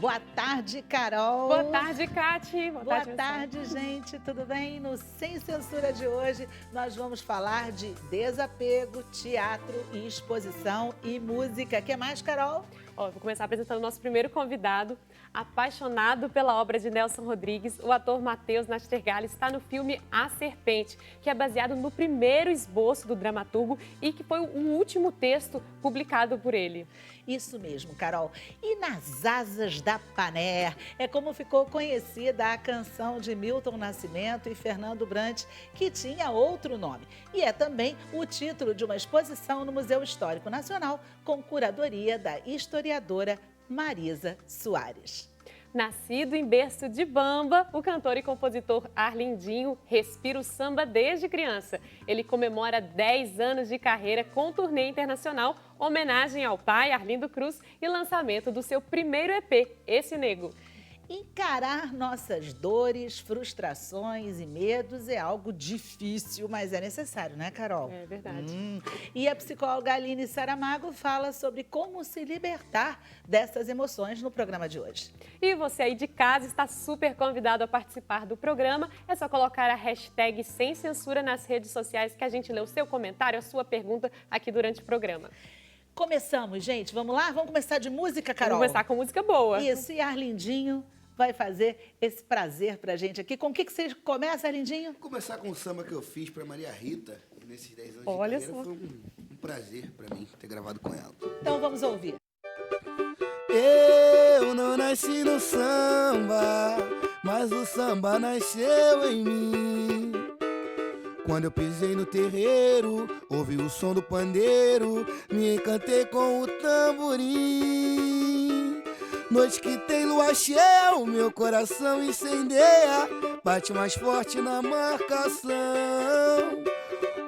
Boa tarde, Carol. Boa tarde, Cati. Boa tarde, gente. Tudo bem? No Sem Censura de hoje, nós vamos falar de desapego, teatro e exposição e música. O que mais, Carol? Vou começar apresentando o nosso primeiro convidado. Apaixonado pela obra de Nelson Rodrigues, o ator Matheus Nastergalli está no filme A Serpente, que é baseado no primeiro esboço do dramaturgo e que foi o último texto publicado por ele. Isso mesmo, Carol. E Nas Asas da Paner é como ficou conhecida a canção de Milton Nascimento e Fernando Brant, que tinha outro nome. E é também o título de uma exposição no Museu Histórico Nacional, com curadoria da historiadora Marisa Soares. Nascido em berço de bamba, o cantor e compositor Arlindinho respira o samba desde criança. Ele comemora 10 anos de carreira com turnê internacional, homenagem ao pai, Arlindo Cruz, e lançamento do seu primeiro EP, Esse Nego. Encarar nossas dores, frustrações e medos é algo difícil, mas é necessário, né, Carol? É verdade. E a psicóloga Aline Saramago fala sobre como se libertar dessas emoções no programa de hoje. E você aí de casa está super convidado a participar do programa. É só colocar a hashtag Sem Censura nas redes sociais que a gente lê o seu comentário, a sua pergunta aqui durante o programa. Começamos, gente. Vamos lá? Vamos começar de música, Carol? Vamos começar com música boa. Isso, e Arlindinho vai fazer esse prazer pra gente aqui. Com o que você começa, Arlindinho? Vou começar com o samba que eu fiz pra Maria Rita. E nesses 10 anos Olha de carreira só. foi um prazer pra mim ter gravado com ela. Então vamos ouvir. Eu não nasci no samba, mas o samba nasceu em mim. Quando eu pisei no terreiro, ouvi o som do pandeiro, me encantei com o tamborim. Noite que tem lua cheia, o meu coração incendeia, bate mais forte na marcação.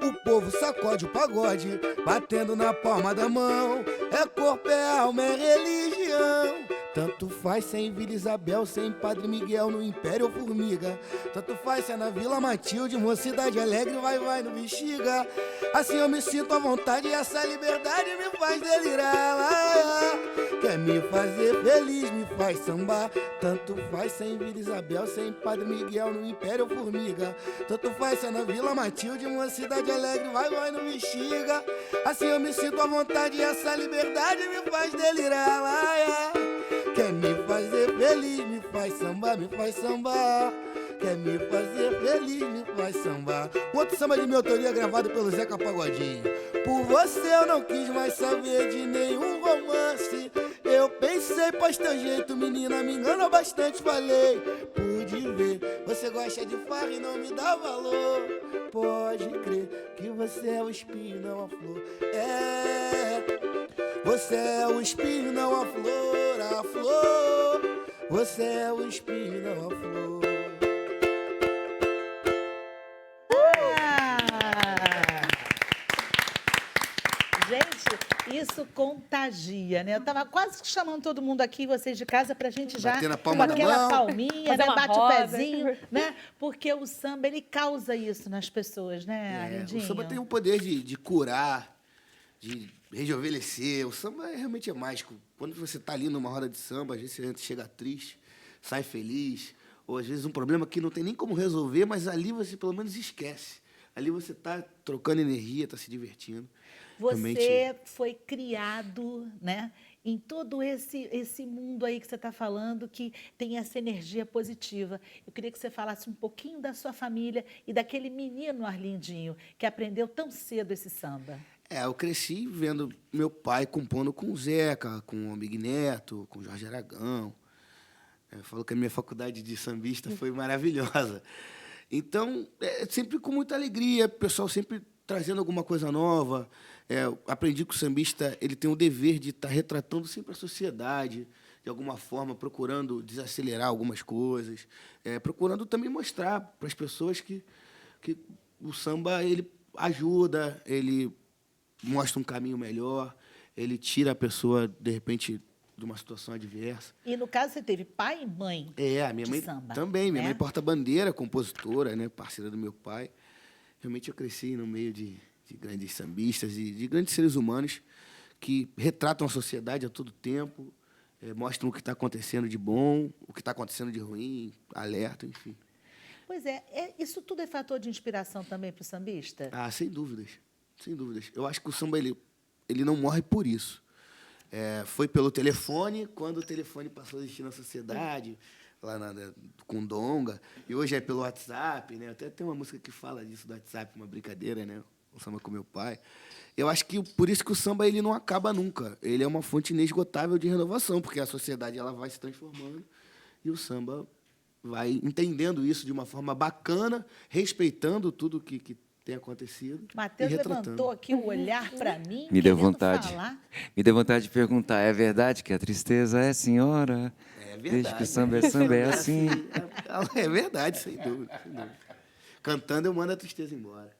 O povo sacode o pagode, batendo na palma da mão. É corpo, é alma, é religião. Tanto faz se é em Vila Isabel, se é em Padre Miguel, no Império ou Formiga. Tanto faz se é na Vila Matilde, Mocidade Alegre, vai no Bexiga. Assim eu me sinto à vontade e essa liberdade me faz delirar. Quer me fazer feliz, me faz sambar. Tanto faz se é em Vila Isabel, se é em Padre Miguel, no Império ou Formiga. Tanto faz se é na Vila Matilde, Mocidade Alegre, vai no Bexiga. Assim eu me sinto à vontade e essa liberdade me faz delirar. Quer me fazer feliz, me faz sambar, me faz sambar. Quer me fazer feliz, me faz sambar. Outro samba de minha autoria gravado pelo Zeca Pagodinho. Por você eu não quis mais saber de nenhum romance. Eu pensei, pois teu jeito, menina, me engana bastante, falei. Pude ver, você gosta de farra e não me dá valor. Pode crer que você é o espinho, não a flor. Você é o espinho, não a flor, a flor. Você é o espinho, não a flor. Gente, isso contagia, né? Eu tava quase chamando todo mundo aqui, vocês de casa, pra gente já Bater na palma com da aquela mão. palminha, Fazer né? uma Bate o roda. pezinho, né? Porque o samba, ele causa isso nas pessoas, né, O Arlindinho? samba tem o poder de curar, de rejuvenescer. O samba realmente é mágico. Quando você tá ali numa roda de samba, às vezes você chega triste, sai feliz, ou às vezes um problema que não tem nem como resolver, mas ali você pelo menos esquece. Ali você tá trocando energia, tá se divertindo. Você foi criado, né, em todo esse mundo aí que você está falando, que tem essa energia positiva. Eu queria que você falasse um pouquinho da sua família e daquele menino Arlindinho, que aprendeu tão cedo esse samba. Eu cresci vendo meu pai compondo com o Zeca, com o Big Neto, com o Jorge Aragão. Eu falo que a minha faculdade de sambista foi maravilhosa. Então, sempre com muita alegria, o pessoal sempre trazendo alguma coisa nova. Eu aprendi que o sambista ele tem o dever de estar retratando sempre a sociedade, de alguma forma, procurando desacelerar algumas coisas, procurando também mostrar para as pessoas que o samba ele ajuda, ele mostra um caminho melhor, ele tira a pessoa, de repente, de uma situação adversa. E, no caso, você teve pai e mãe A minha mãe samba, também. Minha né? mãe porta-bandeira, compositora, né, parceira do meu pai. Realmente eu cresci no meio de grandes sambistas e de grandes seres humanos que retratam a sociedade a todo tempo, mostram o que está acontecendo de bom, o que está acontecendo de ruim, alerta, enfim. Pois isso tudo é fator de inspiração também para o sambista? Ah, sem dúvidas, sem dúvidas. Eu acho que o samba ele não morre por isso. Foi pelo telefone, quando o telefone passou a existir na sociedade, lá com Donga, e hoje é pelo WhatsApp, né? Até tem uma música que fala disso do WhatsApp, uma brincadeira, né? O samba com meu pai. Eu acho que por isso que o samba ele não acaba nunca. Ele é uma fonte inesgotável de renovação, porque a sociedade ela vai se transformando e o samba vai entendendo isso de uma forma bacana, respeitando tudo que tem acontecido. Matheus levantou aqui o olhar para mim. Me deu vontade. Falar. Me deu vontade de perguntar: é verdade que a tristeza é senhora? É verdade. Desde que o samba é assim. É verdade, sem dúvida, sem dúvida. Cantando eu mando a tristeza embora.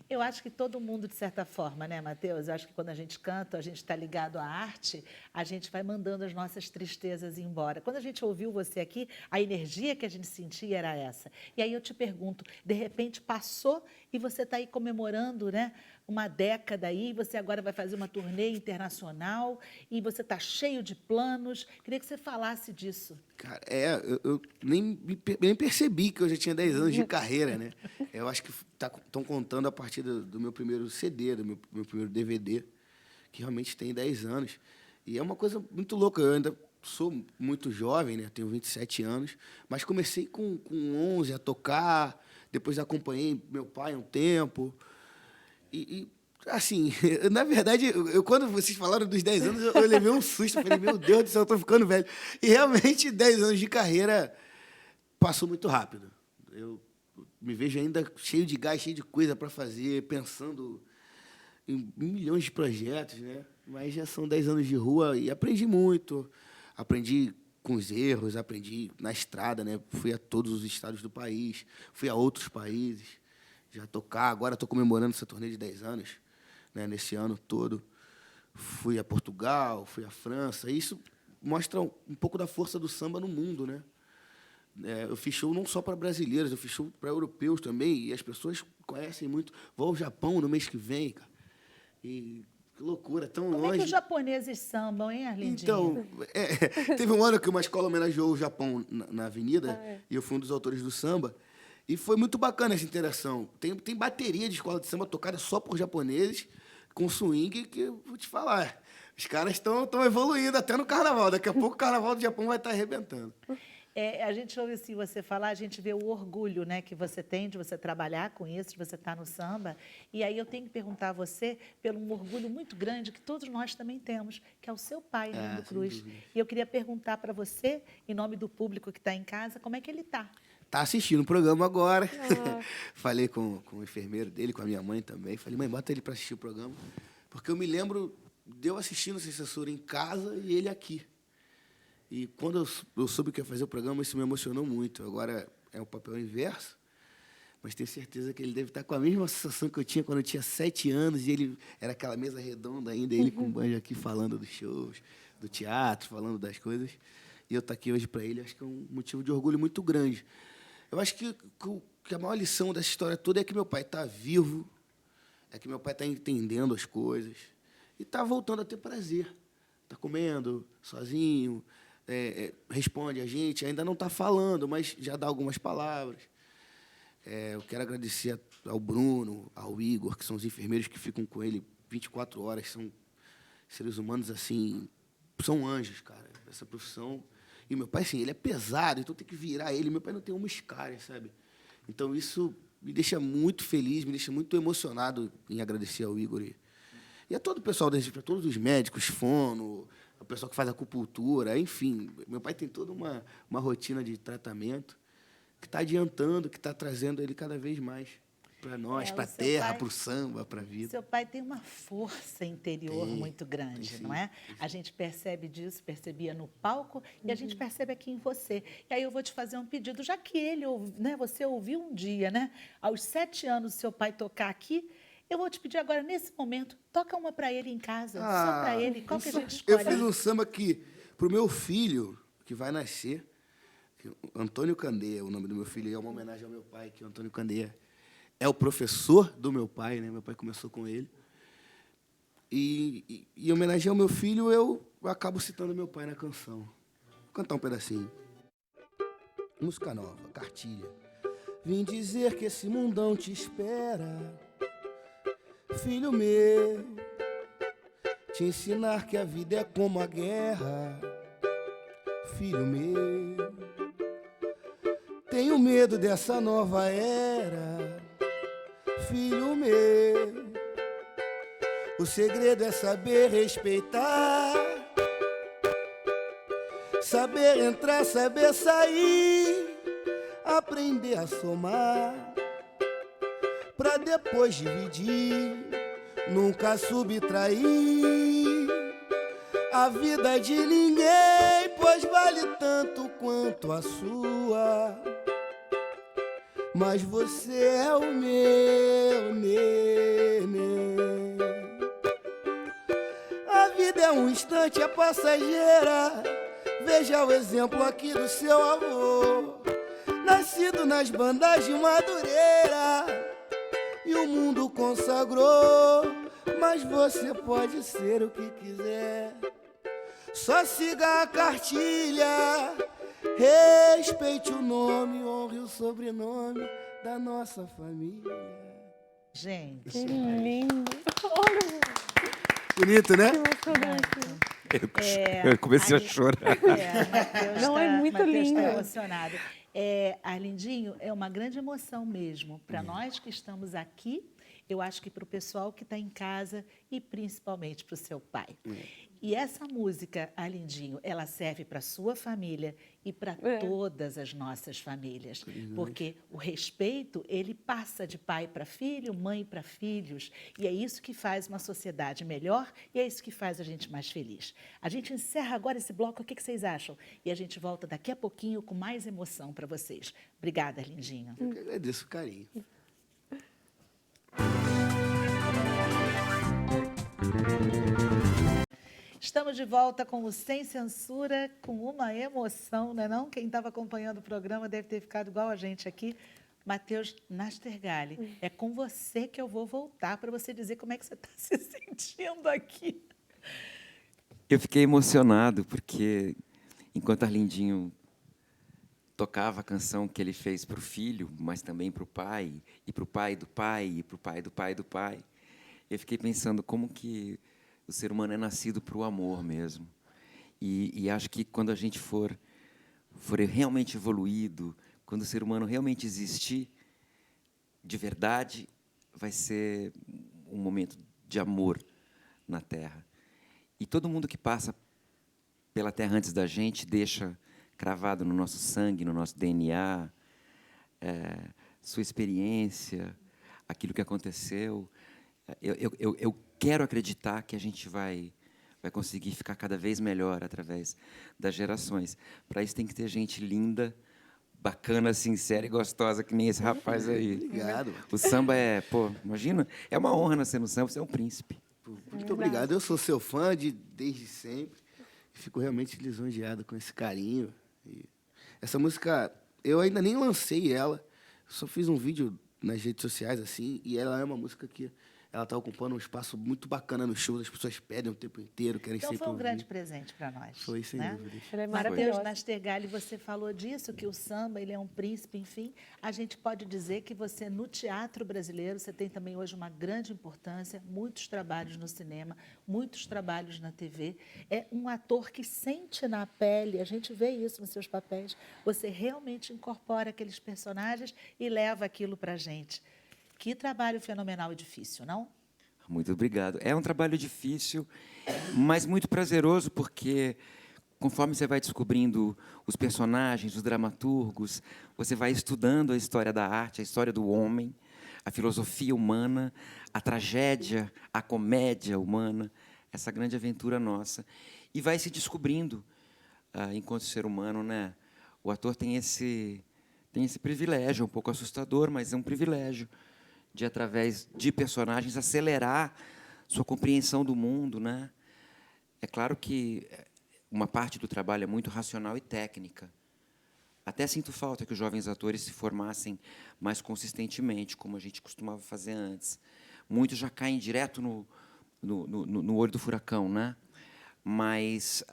Eu acho que todo mundo, de certa forma, né, Matheus? Eu acho que quando a gente canta, a gente está ligado à arte, a gente vai mandando as nossas tristezas embora. Quando a gente ouviu você aqui, a energia que a gente sentia era essa. E aí eu te pergunto, de repente passou e você está aí comemorando, né, uma década aí, você agora vai fazer uma turnê internacional e você está cheio de planos. Queria que você falasse disso. Cara, eu nem percebi que eu já tinha 10 anos de carreira, né? Eu acho que estão contando a partir do meu primeiro CD, do meu primeiro DVD, que realmente tem 10 anos. E é uma coisa muito louca. Eu ainda sou muito jovem, né? Tenho 27 anos, mas comecei com 11 a tocar, depois acompanhei meu pai um tempo. Assim, na verdade, quando vocês falaram dos 10 anos, eu levei um susto. Eu falei, meu Deus do céu, eu tô ficando velho. E realmente, 10 anos de carreira passou muito rápido. Eu me vejo ainda cheio de gás, cheio de coisa para fazer, pensando em milhões de projetos, né? Mas já são 10 anos de rua e aprendi muito. Aprendi com os erros, aprendi na estrada, né? Fui a todos os estados do país, fui a outros países. Já tocar, agora estou comemorando essa turnê de 10 anos, né, nesse ano todo. Fui a Portugal, fui à França. Isso mostra um pouco da força do samba no mundo, né? Eu fiz show não só para brasileiros, eu fiz show para europeus também, e as pessoas conhecem muito. Vou ao Japão no mês que vem, cara. E que loucura, tão longe. Como é que os japoneses sambam, hein, Arlindinho? Então, teve um ano que uma escola homenageou o Japão na avenida, e eu fui um dos autores do samba. E foi muito bacana essa interação. Tem bateria de escola de samba tocada só por japoneses, com swing, que eu vou te falar. Os caras estão evoluindo até no carnaval. Daqui a pouco o carnaval do Japão vai estar arrebentando. A gente ouve assim, você falar, a gente vê o orgulho, né, que você tem de você trabalhar com isso, de você estar no samba. E aí eu tenho que perguntar a você pelo um orgulho muito grande que todos nós também temos, que é o seu pai, Lindo Cruz. E eu queria perguntar para você, em nome do público que está em casa, como é que ele está? Está assistindo o programa agora. Falei com o enfermeiro dele, com a minha mãe também. Falei, mãe, bota ele para assistir o programa. Porque eu me lembro de eu assistindo Sem Censura em casa e ele aqui. E quando eu soube que ia fazer o programa, isso me emocionou muito. Agora é o papel inverso, mas tenho certeza que ele deve estar com a mesma sensação que eu tinha quando eu tinha 7 anos, e ele era aquela mesa redonda ainda, ele com o banjo aqui falando dos shows, do teatro, falando das coisas. E eu estar aqui hoje para ele, acho que é um motivo de orgulho muito grande. Eu acho que a maior lição dessa história toda é que meu pai está vivo, é que meu pai está entendendo as coisas e está voltando a ter prazer. Está comendo sozinho, responde a gente, ainda não está falando, mas já dá algumas palavras. Eu quero agradecer ao Bruno, ao Igor, que são os enfermeiros que ficam com ele 24 horas, são seres humanos assim, são anjos, cara, essa profissão. E meu pai, assim, ele é pesado, então tem que virar ele. Meu pai não tem uma escária, sabe? Então isso me deixa muito feliz, me deixa muito emocionado em agradecer ao Igor e a todo o pessoal, a todos os médicos, fono, o pessoal que faz acupuntura, enfim. Meu pai tem toda uma rotina de tratamento que está adiantando, que está trazendo ele cada vez mais para nós, para a terra, para o samba, para a vida. Seu pai tem uma força interior muito grande, não é? A gente percebe disso, percebia no palco e a gente percebe aqui em você. E aí eu vou te fazer um pedido, já que ele, né, você ouviu um dia, né, aos 7 anos, seu pai tocar aqui, eu vou te pedir agora, nesse momento, toca uma para ele em casa, só para ele. Qual que a gente escolhe? Eu fiz um samba aqui para o meu filho, que vai nascer, Antônio Candeia, o nome do meu filho, é uma homenagem ao meu pai, que é o Antônio Candeia. É o professor do meu pai, né? Meu pai começou com ele. E em homenagem ao meu filho, eu eu acabo citando meu pai na canção. Vou cantar um pedacinho. Música nova, Cartilha. Vim dizer que esse mundão te espera, filho meu, te ensinar que a vida é como a guerra, filho meu. Tenho medo dessa nova era, filho meu. O segredo é saber respeitar, saber entrar, saber sair, aprender a somar, pra depois dividir, nunca subtrair a vida de ninguém, pois vale tanto quanto a sua. Mas você é o meu neném. A vida é um instante, é passageira. Veja o exemplo aqui do seu avô, nascido nas bandas de Madureira, e o mundo consagrou. Mas você pode ser o que quiser, só siga a cartilha, respeite o nome, honre o sobrenome da nossa família. Gente, Que lindo. Olha, Bonito, né? que emocionante. Eu comecei a chorar. Matheus Não, é muito Matheus lindo. Tá emocionado. Arlindinho, é uma grande emoção mesmo para nós que estamos aqui. Eu acho que para o pessoal que está em casa e principalmente para o seu pai. E essa música, Arlindinho, ela serve para a sua família e para todas as nossas famílias. Porque o respeito, ele passa de pai para filho, mãe para filhos. E é isso que faz uma sociedade melhor e é isso que faz a gente mais feliz. A gente encerra agora esse bloco, o que vocês acham? E a gente volta daqui a pouquinho com mais emoção para vocês. Obrigada, Arlindinho. Eu que agradeço o carinho. Estamos de volta com o Sem Censura, com uma emoção, não é não? Quem estava acompanhando o programa deve ter ficado igual a gente aqui. Matheus Nastergalli, é com você que eu vou voltar para você dizer como é que você está se sentindo aqui. Eu fiquei emocionado porque, enquanto Arlindinho tocava a canção que ele fez para o filho, mas também para o pai, e para o pai do pai, e para o pai do pai do pai, eu fiquei pensando como que o ser humano é nascido para o amor mesmo. E acho que quando a gente for realmente evoluído, quando o ser humano realmente existir de verdade, vai ser um momento de amor na Terra. E todo mundo que passa pela Terra antes da gente deixa cravado no nosso sangue, no nosso DNA, sua experiência, aquilo que aconteceu. Eu quero acreditar que a gente vai conseguir ficar cada vez melhor através das gerações. Para isso tem que ter gente linda, bacana, sincera e gostosa, que nem esse rapaz aí. Obrigado. O samba imagina, é uma honra nascer no samba, você é um príncipe. Muito obrigado. Eu sou seu fã desde sempre. Fico realmente lisonjeado com esse carinho. E essa música, eu ainda nem lancei ela. Só fiz um vídeo nas redes sociais, assim, e ela é uma música que ela está ocupando um espaço muito bacana no show. As pessoas pedem o tempo inteiro, querem Então sempre foi um ouvir. grande presente para nós. Foi, sem né? dúvida. Ela é Matheus maravilhosa. Nastergalli, você falou disso, que o samba ele é um príncipe, enfim. A gente pode dizer que você, no teatro brasileiro, você tem também hoje uma grande importância, muitos trabalhos no cinema, muitos trabalhos na TV. É um ator que sente na pele, a gente vê isso nos seus papéis, você realmente incorpora aqueles personagens e leva aquilo para a gente. Que trabalho fenomenal e difícil, não? Muito obrigado. É um trabalho difícil, mas muito prazeroso, porque conforme você vai descobrindo os personagens, os dramaturgos, você vai estudando a história da arte, a história do homem, a filosofia humana, a tragédia, a comédia humana, essa grande aventura nossa. E vai se descobrindo, enquanto ser humano, né? O ator tem esse privilégio, um pouco assustador, mas é um privilégio, de, através de personagens, acelerar sua compreensão do mundo, né? É claro que uma parte do trabalho é muito racional e técnica. Até sinto falta que os jovens atores se formassem mais consistentemente, como a gente costumava fazer antes. Muitos já caem direto no olho do furacão, né? mas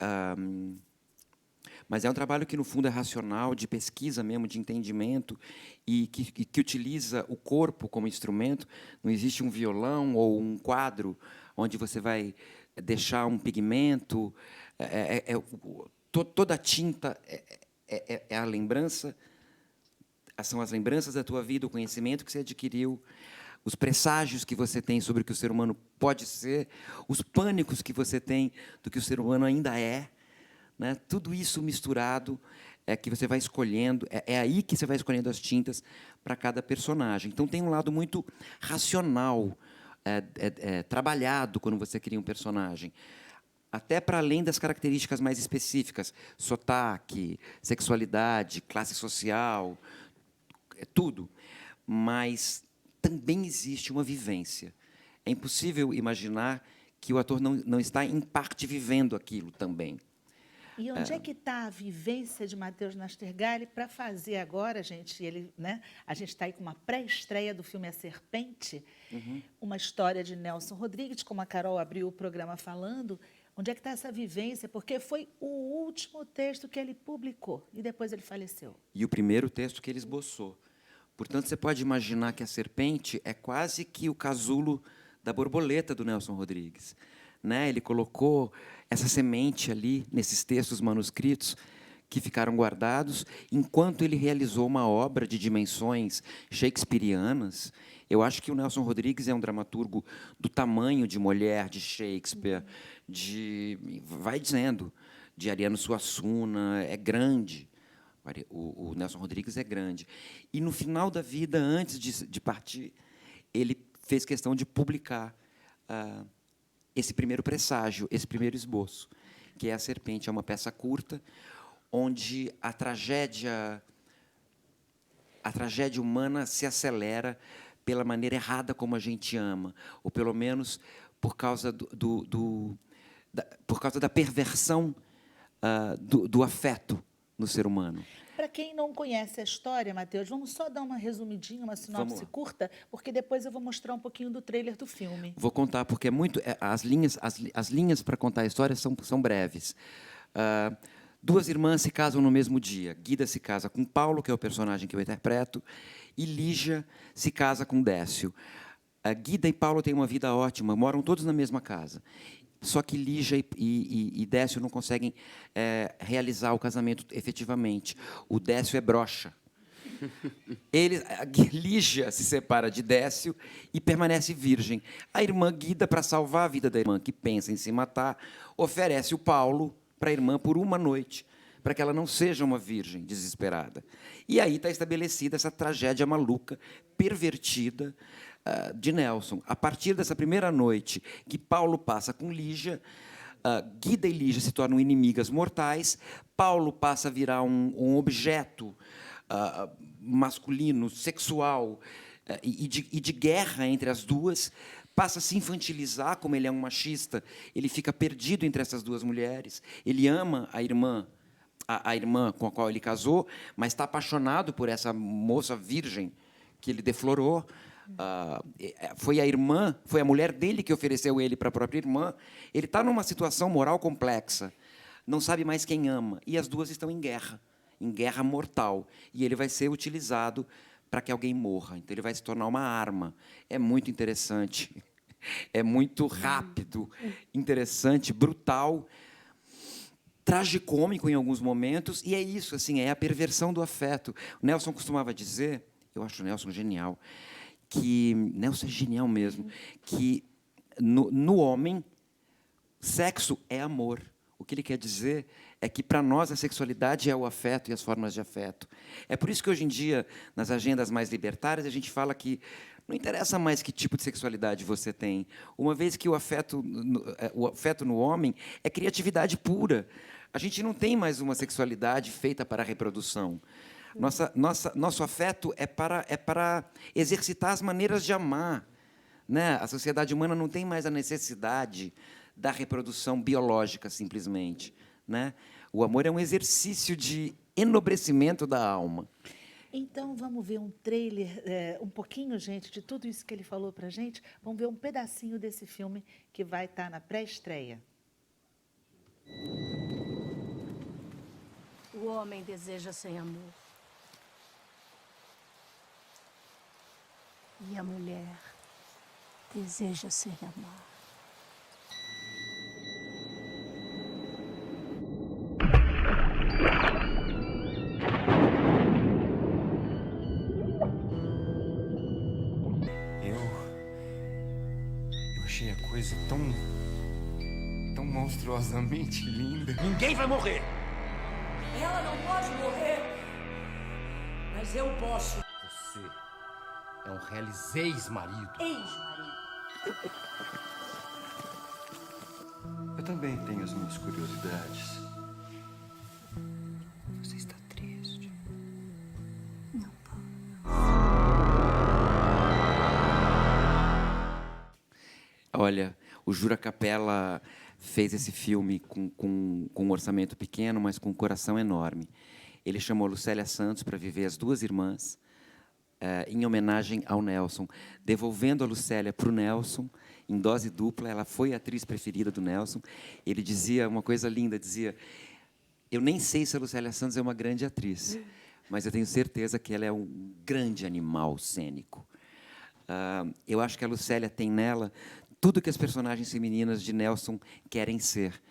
é um trabalho que, no fundo, é racional, de pesquisa mesmo, de entendimento, e que utiliza o corpo como instrumento. Não existe um violão ou um quadro onde você vai deixar um pigmento. Toda a tinta é a lembrança, são as lembranças da tua vida, o conhecimento que você adquiriu, os presságios que você tem sobre o que o ser humano pode ser, os pânicos que você tem do que o ser humano ainda é, né? Tudo isso misturado é que você vai escolhendo, é aí que você vai escolhendo as tintas para cada personagem. Então, tem um lado muito racional, trabalhado quando você cria um personagem, até para além das características mais específicas, sotaque, sexualidade, classe social, tudo. Mas também existe uma vivência. É impossível imaginar que o ator não está, em parte, vivendo aquilo também. E onde é que está a vivência de Matheus Nastergalli para fazer agora, gente? A gente está aí com uma pré-estreia do filme A Serpente, uma história de Nelson Rodrigues, como a Carol abriu o programa falando. Onde é que está essa vivência? Porque foi o último texto que ele publicou e depois ele faleceu. E o primeiro texto que ele esboçou. Portanto, você pode imaginar que A Serpente é quase que o casulo da borboleta do Nelson Rodrigues, né? Ele colocou essa semente ali, nesses textos manuscritos, que ficaram guardados, enquanto ele realizou uma obra de dimensões shakespearianas. Eu acho que o Nelson Rodrigues é um dramaturgo do tamanho de Molière, de Shakespeare, vai dizendo, de Ariano Suassuna, é grande. O Nelson Rodrigues é grande. E, no final da vida, antes de partir, ele fez questão de publicar esse primeiro presságio, esse primeiro esboço, que é A Serpente. É uma peça curta, onde a tragédia humana se acelera pela maneira errada como a gente ama, ou, pelo menos, por causa por causa da perversão do afeto no ser humano. Para quem não conhece a história, Matheus, vamos só dar uma resumidinha, uma sinopse curta, porque depois eu vou mostrar um pouquinho do trailer do filme. Vou contar, porque as linhas para contar a história são breves. Duas irmãs se casam no mesmo dia. Guida se casa com Paulo, que é o personagem que eu interpreto, e Lígia se casa com Décio. Guida e Paulo têm uma vida ótima, moram todos na mesma casa. Só que Lígia e Décio não conseguem realizar o casamento efetivamente. O Décio é broxa. Lígia se separa de Décio e permanece virgem. A irmã Guida, para salvar a vida da irmã, que pensa em se matar, oferece o Paulo para a irmã por uma noite, para que ela não seja uma virgem desesperada. E aí está estabelecida essa tragédia maluca, pervertida, de Nelson. A partir dessa primeira noite que Paulo passa com Lígia, Guida e Lígia se tornam inimigas mortais, Paulo passa a virar um objeto masculino, sexual, e de guerra entre as duas, passa a se infantilizar, como ele é um machista, ele fica perdido entre essas duas mulheres, ele ama a irmã com a qual ele casou, mas está apaixonado por essa moça virgem que ele deflorou. Foi a mulher dele que ofereceu ele para a própria irmã. Ele está numa situação moral complexa, não sabe mais quem ama, e as duas estão em guerra mortal, e ele vai ser utilizado para que alguém morra. Então ele vai se tornar uma arma. É muito interessante, é muito rápido, interessante, brutal, tragicômico em alguns momentos, e é isso, assim, é a perversão do afeto. O Nelson costumava dizer, eu acho o Nelson genial, Nelson é genial mesmo, que no homem, sexo é amor. O que ele quer dizer é que, para nós, a sexualidade é o afeto e as formas de afeto. É por isso que, hoje em dia, nas agendas mais libertárias, a gente fala que não interessa mais que tipo de sexualidade você tem, uma vez que o afeto no homem é criatividade pura. A gente não tem mais uma sexualidade feita para a reprodução. Nosso afeto é para exercitar as maneiras de amar, né? A sociedade humana não tem mais a necessidade da reprodução biológica, simplesmente, né? O amor é um exercício de enobrecimento da alma. Então, vamos ver um trailer, um pouquinho, gente, de tudo isso que ele falou para a gente. Vamos ver um pedacinho desse filme que vai estar na pré-estreia. O homem deseja sem amor. E a mulher deseja ser amada. Eu achei a coisa tão monstruosamente linda. Ninguém vai morrer. Ela não pode morrer, mas eu posso. Você é um reales ex-marido. Ex-marido. Eu também tenho as minhas curiosidades. Você está triste? Não, Paulo. Olha, o Jura Capela fez esse filme com um orçamento pequeno, mas com um coração enorme. Ele chamou Lucélia Santos para viver as duas irmãs, em homenagem ao Nelson, devolvendo a Lucélia para o Nelson, em dose dupla. Ela foi a atriz preferida do Nelson. Ele dizia uma coisa linda, dizia: eu nem sei se a Lucélia Santos é uma grande atriz, mas eu tenho certeza que ela é um grande animal cênico. Eu acho que a Lucélia tem nela tudo que as personagens femininas de Nelson querem ser: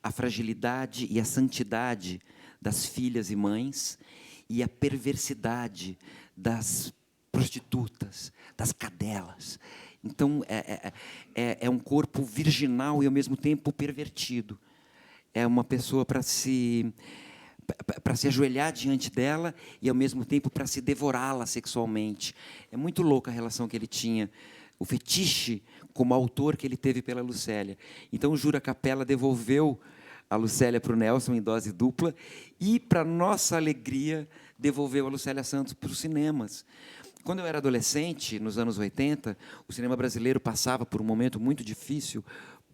a fragilidade e a santidade das filhas e mães e a perversidade das prostitutas, das cadelas. Então, é um corpo virginal e, ao mesmo tempo, pervertido. É uma pessoa para se ajoelhar diante dela e, ao mesmo tempo, para se devorá-la sexualmente. É muito louca a relação que ele tinha, o fetiche como autor que ele teve pela Lucélia. Então, o Jura Capela devolveu a Lucélia para o Nelson em dose dupla e, para nossa alegria, devolveu a Lucélia Santos para os cinemas. Quando eu era adolescente, nos anos 80, o cinema brasileiro passava por um momento muito difícil.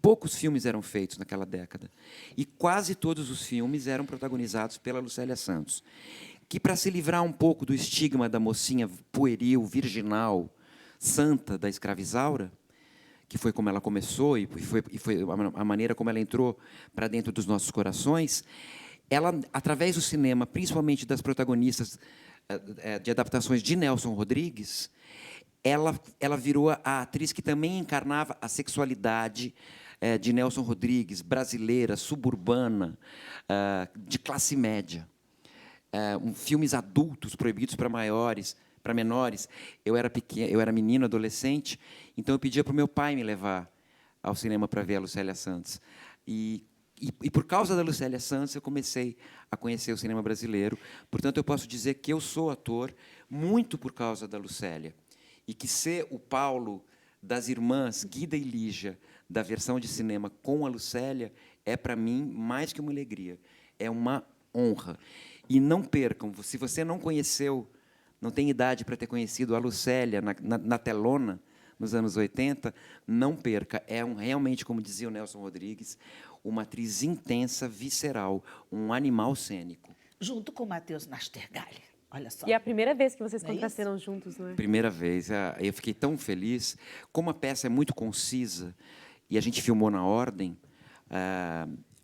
Poucos filmes eram feitos naquela década. E quase todos os filmes eram protagonizados pela Lucélia Santos, que, para se livrar um pouco do estigma da mocinha pueril, virginal, santa da escravizaura, que foi como ela começou e foi a maneira como ela entrou para dentro dos nossos corações, ela, através do cinema, principalmente das protagonistas de adaptações de Nelson Rodrigues, ela virou a atriz que também encarnava a sexualidade de Nelson Rodrigues, brasileira, suburbana, de classe média. Filmes adultos proibidos para menores. Eu era menino, adolescente, então eu pedia para o meu pai me levar ao cinema para ver a Lucélia Santos. E por causa da Lucélia Santos, eu comecei a conhecer o cinema brasileiro. Portanto, eu posso dizer que eu sou ator muito por causa da Lucélia. E que ser o Paulo das irmãs Guida e Lígia, da versão de cinema com a Lucélia, é, para mim, mais que uma alegria. É uma honra. E não percam, se você não conheceu, não tem idade para ter conhecido a Lucélia na telona, nos anos 80, não perca. Realmente, como dizia o Nelson Rodrigues, uma atriz intensa, visceral, um animal cênico. Junto com o Matheus Nastergalli. Olha só. E é a primeira vez que vocês contracenam juntos, não é? Primeira vez. Eu fiquei tão feliz. Como a peça é muito concisa e a gente filmou na ordem,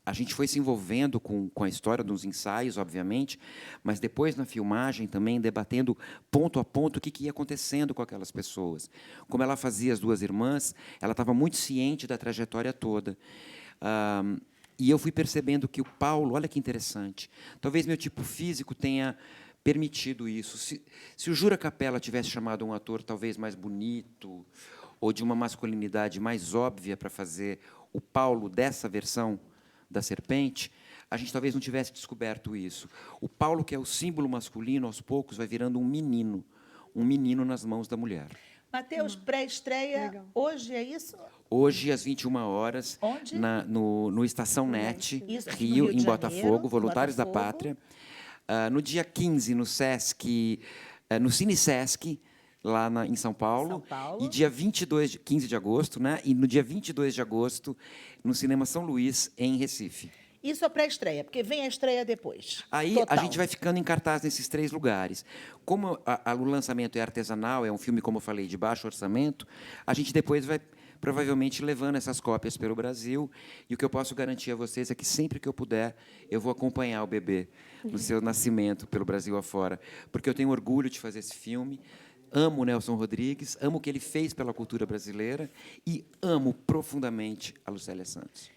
a gente foi se envolvendo com a história dos ensaios, obviamente, mas depois, na filmagem, também debatendo ponto a ponto o que ia acontecendo com aquelas pessoas. Como ela fazia as duas irmãs, ela estava muito ciente da trajetória toda. E eu fui percebendo que o Paulo, olha que interessante, talvez meu tipo físico tenha permitido isso. Se o Jura Capela tivesse chamado um ator talvez mais bonito ou de uma masculinidade mais óbvia para fazer o Paulo dessa versão da Serpente, a gente talvez não tivesse descoberto isso. O Paulo, que é o símbolo masculino, aos poucos vai virando um menino nas mãos da mulher. Matheus, pré-estreia hoje, é isso? Hoje, às 21 horas, onde? No Estação Net, isso, Rio, em Botafogo, Janeiro, Voluntários da Pátria. No dia 15, no Sesc, no Cine Sesc, lá em São Paulo. E dia 15 de agosto, né? E no dia 22 de agosto, no Cinema São Luís, em Recife. Isso é pré-estreia, porque vem a estreia depois. Aí Total. A gente vai ficando em cartaz nesses 3 lugares. Como o lançamento é artesanal, é um filme, como eu falei, de baixo orçamento, a gente depois vai provavelmente levando essas cópias pelo Brasil. E o que eu posso garantir a vocês é que sempre que eu puder, eu vou acompanhar o bebê no seu nascimento pelo Brasil afora, porque eu tenho orgulho de fazer esse filme. Amo o Nelson Rodrigues, amo o que ele fez pela cultura brasileira e amo profundamente a Lucélia Santos.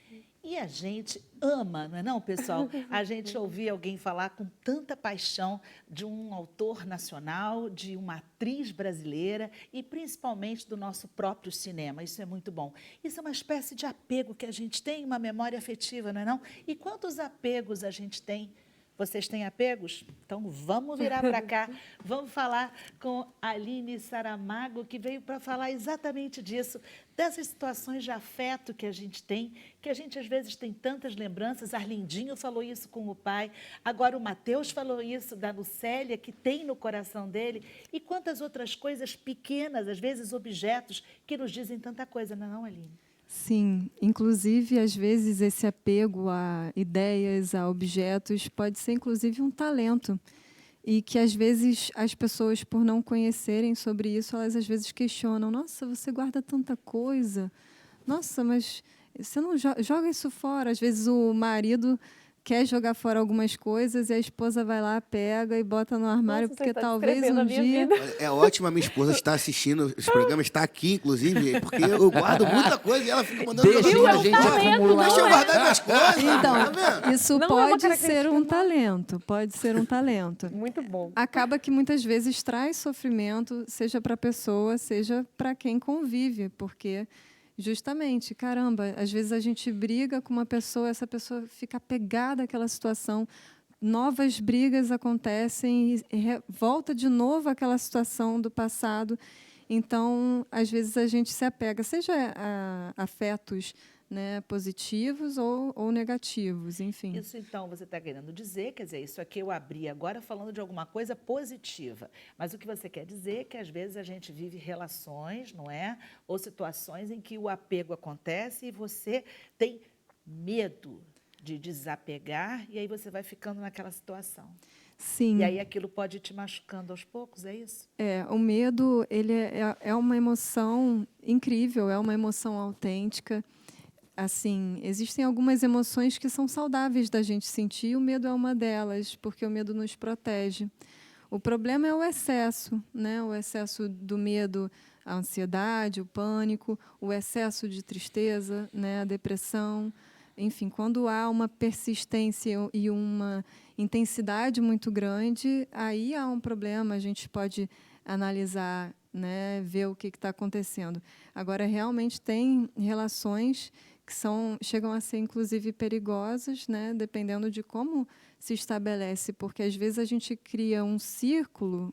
E a gente ama, não é não, pessoal? A gente ouvir alguém falar com tanta paixão de um autor nacional, de uma atriz brasileira e principalmente do nosso próprio cinema. Isso é muito bom. Isso é uma espécie de apego que a gente tem, uma memória afetiva, não é não? E quantos apegos a gente tem? Vocês têm apegos? Então, vamos virar para cá. Vamos falar com a Aline Saramago, que veio para falar exatamente disso, dessas situações de afeto que a gente tem, que a gente, às vezes, tem tantas lembranças. Arlindinho falou isso com o pai. Agora, o Matheus falou isso da Lucélia, que tem no coração dele. E quantas outras coisas pequenas, às vezes, objetos, que nos dizem tanta coisa, não é não, Aline? Sim, inclusive, às vezes, esse apego a ideias, a objetos, pode ser, inclusive, um talento. E que, às vezes, as pessoas, por não conhecerem sobre isso, elas, às vezes, questionam. Nossa, você guarda tanta coisa. Nossa, mas você não joga isso fora. Às vezes, o marido quer jogar fora algumas coisas e a esposa vai lá, pega e bota no armário. Nossa, porque você tá talvez descrevendo um a minha dia... vida. É ótimo, a minha esposa está assistindo esse programa, está aqui, inclusive, porque eu guardo muita coisa e ela fica mandando... Deixa pra a mim, gente acumular. deixa eu guardar minhas coisas, Então, tá vendo? isso Não é uma pode ser característica um não. talento, pode ser um talento. Muito bom. Acaba que muitas vezes traz sofrimento, seja para a pessoa, seja para quem convive, porque justamente, caramba, às vezes a gente briga com uma pessoa, essa pessoa fica apegada àquela situação, novas brigas acontecem e volta de novo àquela situação do passado. Então, às vezes a gente se apega, seja a afetos, né, positivos ou negativos, enfim. Isso, então, você está querendo dizer, quer dizer, isso aqui eu abri agora falando de alguma coisa positiva, mas o que você quer dizer é que, às vezes, a gente vive relações, não é? Ou situações em que o apego acontece e você tem medo de desapegar e aí você vai ficando naquela situação. Sim. E aí aquilo pode ir te machucando aos poucos, é isso? O medo, ele é uma emoção incrível, é uma emoção autêntica. Assim, existem algumas emoções que são saudáveis da gente sentir, e o medo é uma delas, porque o medo nos protege. O problema é o excesso, né? O excesso do medo, a ansiedade, o pânico, o excesso de tristeza, né? A depressão. Enfim, quando há uma persistência e uma intensidade muito grande, aí há um problema, a gente pode analisar, né? Ver o que está acontecendo. Agora, realmente tem relações que chegam a ser, inclusive, perigosas, né? Dependendo de como se estabelece, porque, às vezes, a gente cria um círculo,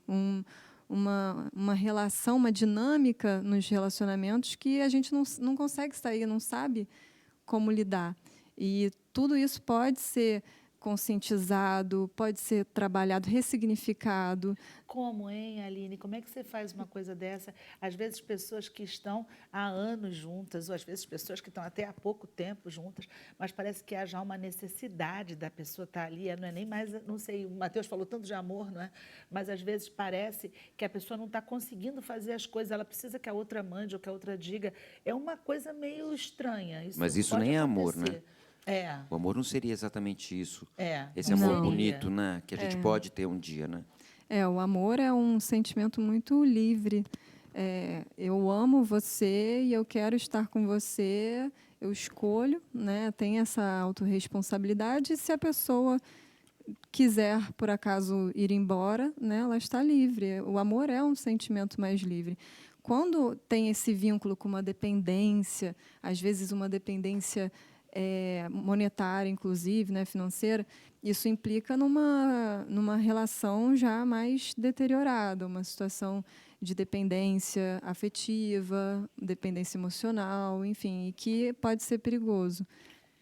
uma relação, uma dinâmica nos relacionamentos que a gente não consegue sair, não sabe como lidar. E tudo isso pode ser conscientizado, pode ser trabalhado, ressignificado. Como, hein, Aline? Como é que você faz uma coisa dessa? Às vezes, pessoas que estão há anos juntas, ou às vezes pessoas que estão até há pouco tempo juntas, mas parece que há já uma necessidade da pessoa estar ali, não é nem mais, não sei, o Matheus falou tanto de amor, não é? Mas, às vezes, parece que a pessoa não está conseguindo fazer as coisas, ela precisa que a outra mande ou que a outra diga. É uma coisa meio estranha. Mas isso pode nem é acontecer. amor, né? É. O amor não seria exatamente isso. Esse não amor seria. bonito, né? Que a gente pode ter um dia, né? O amor é um sentimento muito livre. Eu amo você e eu quero estar com você, eu escolho, né? Tem essa autorresponsabilidade. E se a pessoa quiser, por acaso, ir embora, né? Ela está livre. O amor é um sentimento mais livre. Quando tem esse vínculo com uma dependência, às vezes uma dependência monetária, inclusive, né, financeira, isso implica numa relação já mais deteriorada, uma situação de dependência afetiva, dependência emocional, enfim, e que pode ser perigoso,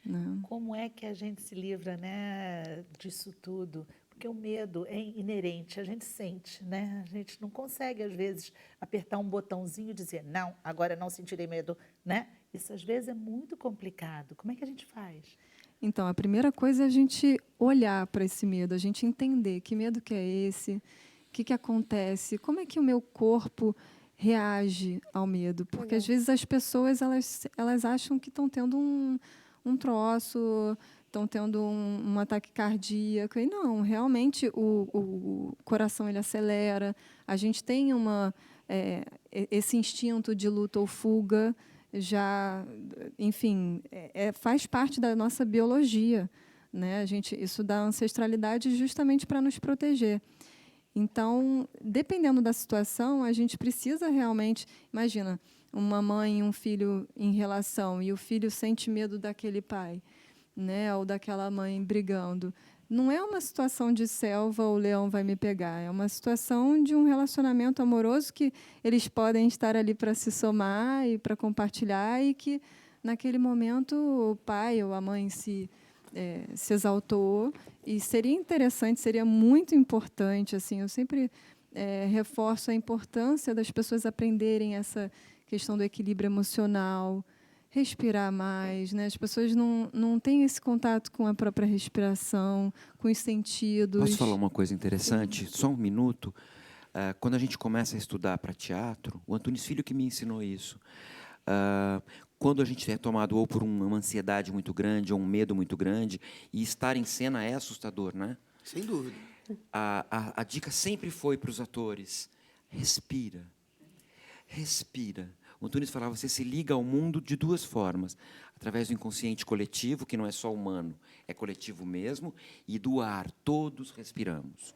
né? Como é que a gente se livra, né, disso tudo? Porque o medo é inerente, a gente sente, né? A gente não consegue, às vezes, apertar um botãozinho e dizer, não, agora não sentirei medo, né? Isso, às vezes, é muito complicado. Como é que a gente faz? Então, a primeira coisa é a gente olhar para esse medo, a gente entender que medo que é esse, o que acontece, como é que o meu corpo reage ao medo, porque às vezes as pessoas elas acham que estão tendo um troço, estão tendo um ataque cardíaco, e não, realmente o coração ele acelera, a gente tem esse instinto de luta ou fuga, já, enfim, faz parte da nossa biologia, né? Isso dá ancestralidade justamente para nos proteger. Então, dependendo da situação, a gente precisa realmente... Imagina, uma mãe e um filho em relação, e o filho sente medo daquele pai, né, ou daquela mãe brigando. Não é uma situação de selva, o leão vai me pegar. É uma situação de um relacionamento amoroso que eles podem estar ali para se somar e para compartilhar, e que, naquele momento, o pai ou a mãe se exaltou. E seria interessante, seria muito importante, assim, eu sempre reforço a importância das pessoas aprenderem essa questão do equilíbrio emocional, respirar mais, né? As pessoas não têm esse contato com a própria respiração, com os sentidos. Posso falar uma coisa interessante? Só um minuto. Quando a gente começa a estudar para teatro, o Antunes Filho que me ensinou isso. Quando a gente é tomado ou por uma ansiedade muito grande ou um medo muito grande, e estar em cena é assustador, né? Sem dúvida. A dica sempre foi para os atores: respira, respira. O Antunes falava, você se liga ao mundo de duas formas: através do inconsciente coletivo, que não é só humano, é coletivo mesmo, e do ar, todos respiramos.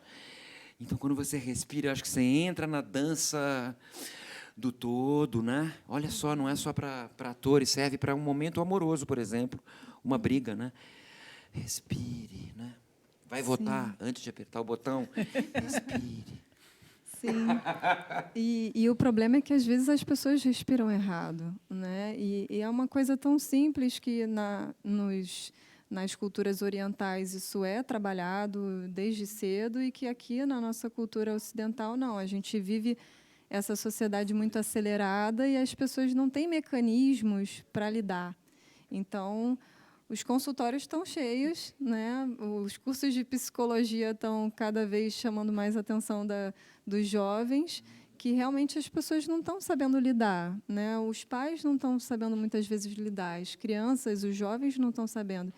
Então, quando você respira, eu acho que você entra na dança do todo, né? Olha só, não é só para atores, serve para um momento amoroso, por exemplo, uma briga, né? Respire, né? Vai votar antes de apertar o botão, respire. Sim. E o problema é que, às vezes, as pessoas respiram errado, né? E é uma coisa tão simples que nas culturas orientais isso é trabalhado desde cedo, e que aqui, na nossa cultura ocidental, não. A gente vive essa sociedade muito acelerada e as pessoas não têm mecanismos para lidar. Então, os consultórios estão cheios, né? Os cursos de psicologia estão cada vez chamando mais a atenção dos jovens, que realmente as pessoas não estão sabendo lidar, né? Os pais não estão sabendo muitas vezes lidar, as crianças, os jovens não estão sabendo.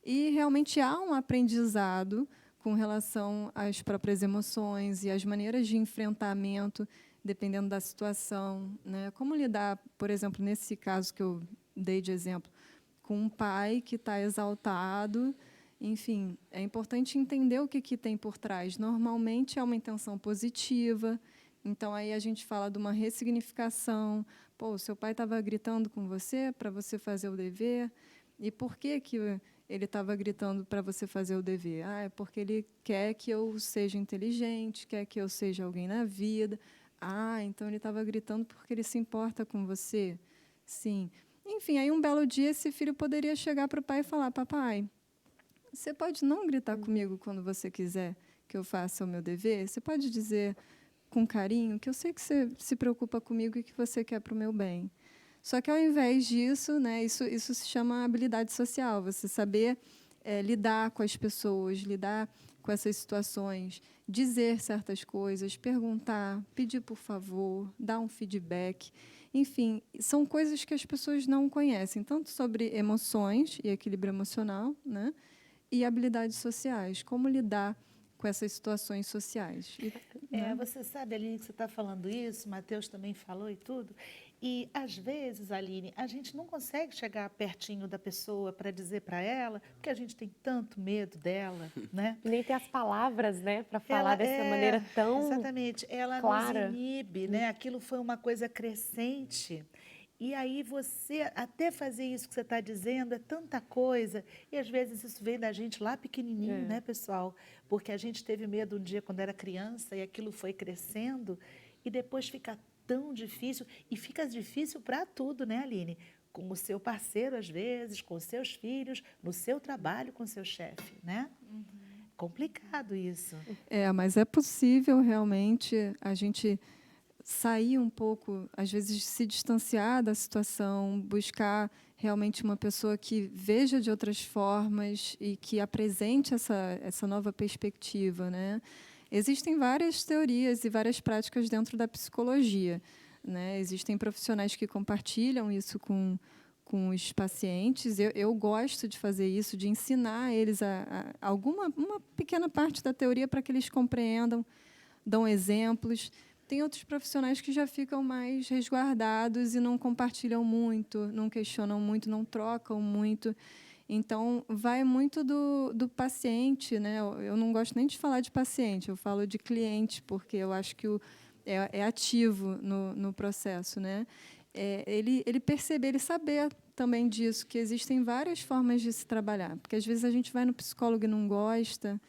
E realmente há um aprendizado com relação às próprias emoções e às maneiras de enfrentamento, dependendo da situação, né? Como lidar, por exemplo, nesse caso que eu dei de exemplo, com um pai que está exaltado. Enfim, é importante entender o que tem por trás. Normalmente é uma intenção positiva, então aí a gente fala de uma ressignificação. Pô, seu pai estava gritando com você para você fazer o dever, e por que ele estava gritando para você fazer o dever? É porque ele quer que eu seja inteligente, quer que eu seja alguém na vida. Então ele estava gritando porque ele se importa com você? Sim. Enfim, aí um belo dia esse filho poderia chegar para o pai e falar: papai, você pode não gritar comigo quando você quiser que eu faça o meu dever? Você pode dizer com carinho que eu sei que você se preocupa comigo e que você quer para o meu bem. Só que, ao invés disso, né, isso se chama habilidade social, você saber lidar com as pessoas, lidar com essas situações, dizer certas coisas, perguntar, pedir por favor, dar um feedback. Enfim, são coisas que as pessoas não conhecem, tanto sobre emoções e equilíbrio emocional, né, e habilidades sociais, como lidar com essas situações sociais. Você sabe, Aline, que você está falando isso, Matheus também falou e tudo, e, às vezes, Aline, a gente não consegue chegar pertinho da pessoa para dizer para ela, porque a gente tem tanto medo dela, né? Nem tem as palavras, né, para falar dessa maneira tão exatamente, ela clara. nos inibe, né? Aquilo foi uma coisa crescente. E aí você, até fazer isso que você está dizendo, é tanta coisa. E, às vezes, isso vem da gente lá pequenininho, né, pessoal? Porque a gente teve medo um dia quando era criança e aquilo foi crescendo, e depois fica tão difícil, e fica difícil para tudo, né, Aline? Com o seu parceiro, às vezes, com os seus filhos, no seu trabalho com o seu chefe, né? Complicado isso. Mas é possível, realmente, a gente sair um pouco, às vezes se distanciar da situação, buscar realmente uma pessoa que veja de outras formas e que apresente essa nova perspectiva, né? Existem várias teorias e várias práticas dentro da psicologia, né? Existem profissionais que compartilham isso com os pacientes. Eu gosto de fazer isso, de ensinar eles uma pequena parte da teoria para que eles compreendam, dão exemplos. Tem outros profissionais que já ficam mais resguardados e não compartilham muito, não questionam muito, não trocam muito. Então, vai muito do paciente, né? Eu não gosto nem de falar de paciente, eu falo de cliente, porque eu acho que é ativo no processo, né? Ele perceber, ele saber também disso, que existem várias formas de se trabalhar. Porque, às vezes, a gente vai no psicólogo e não gosta,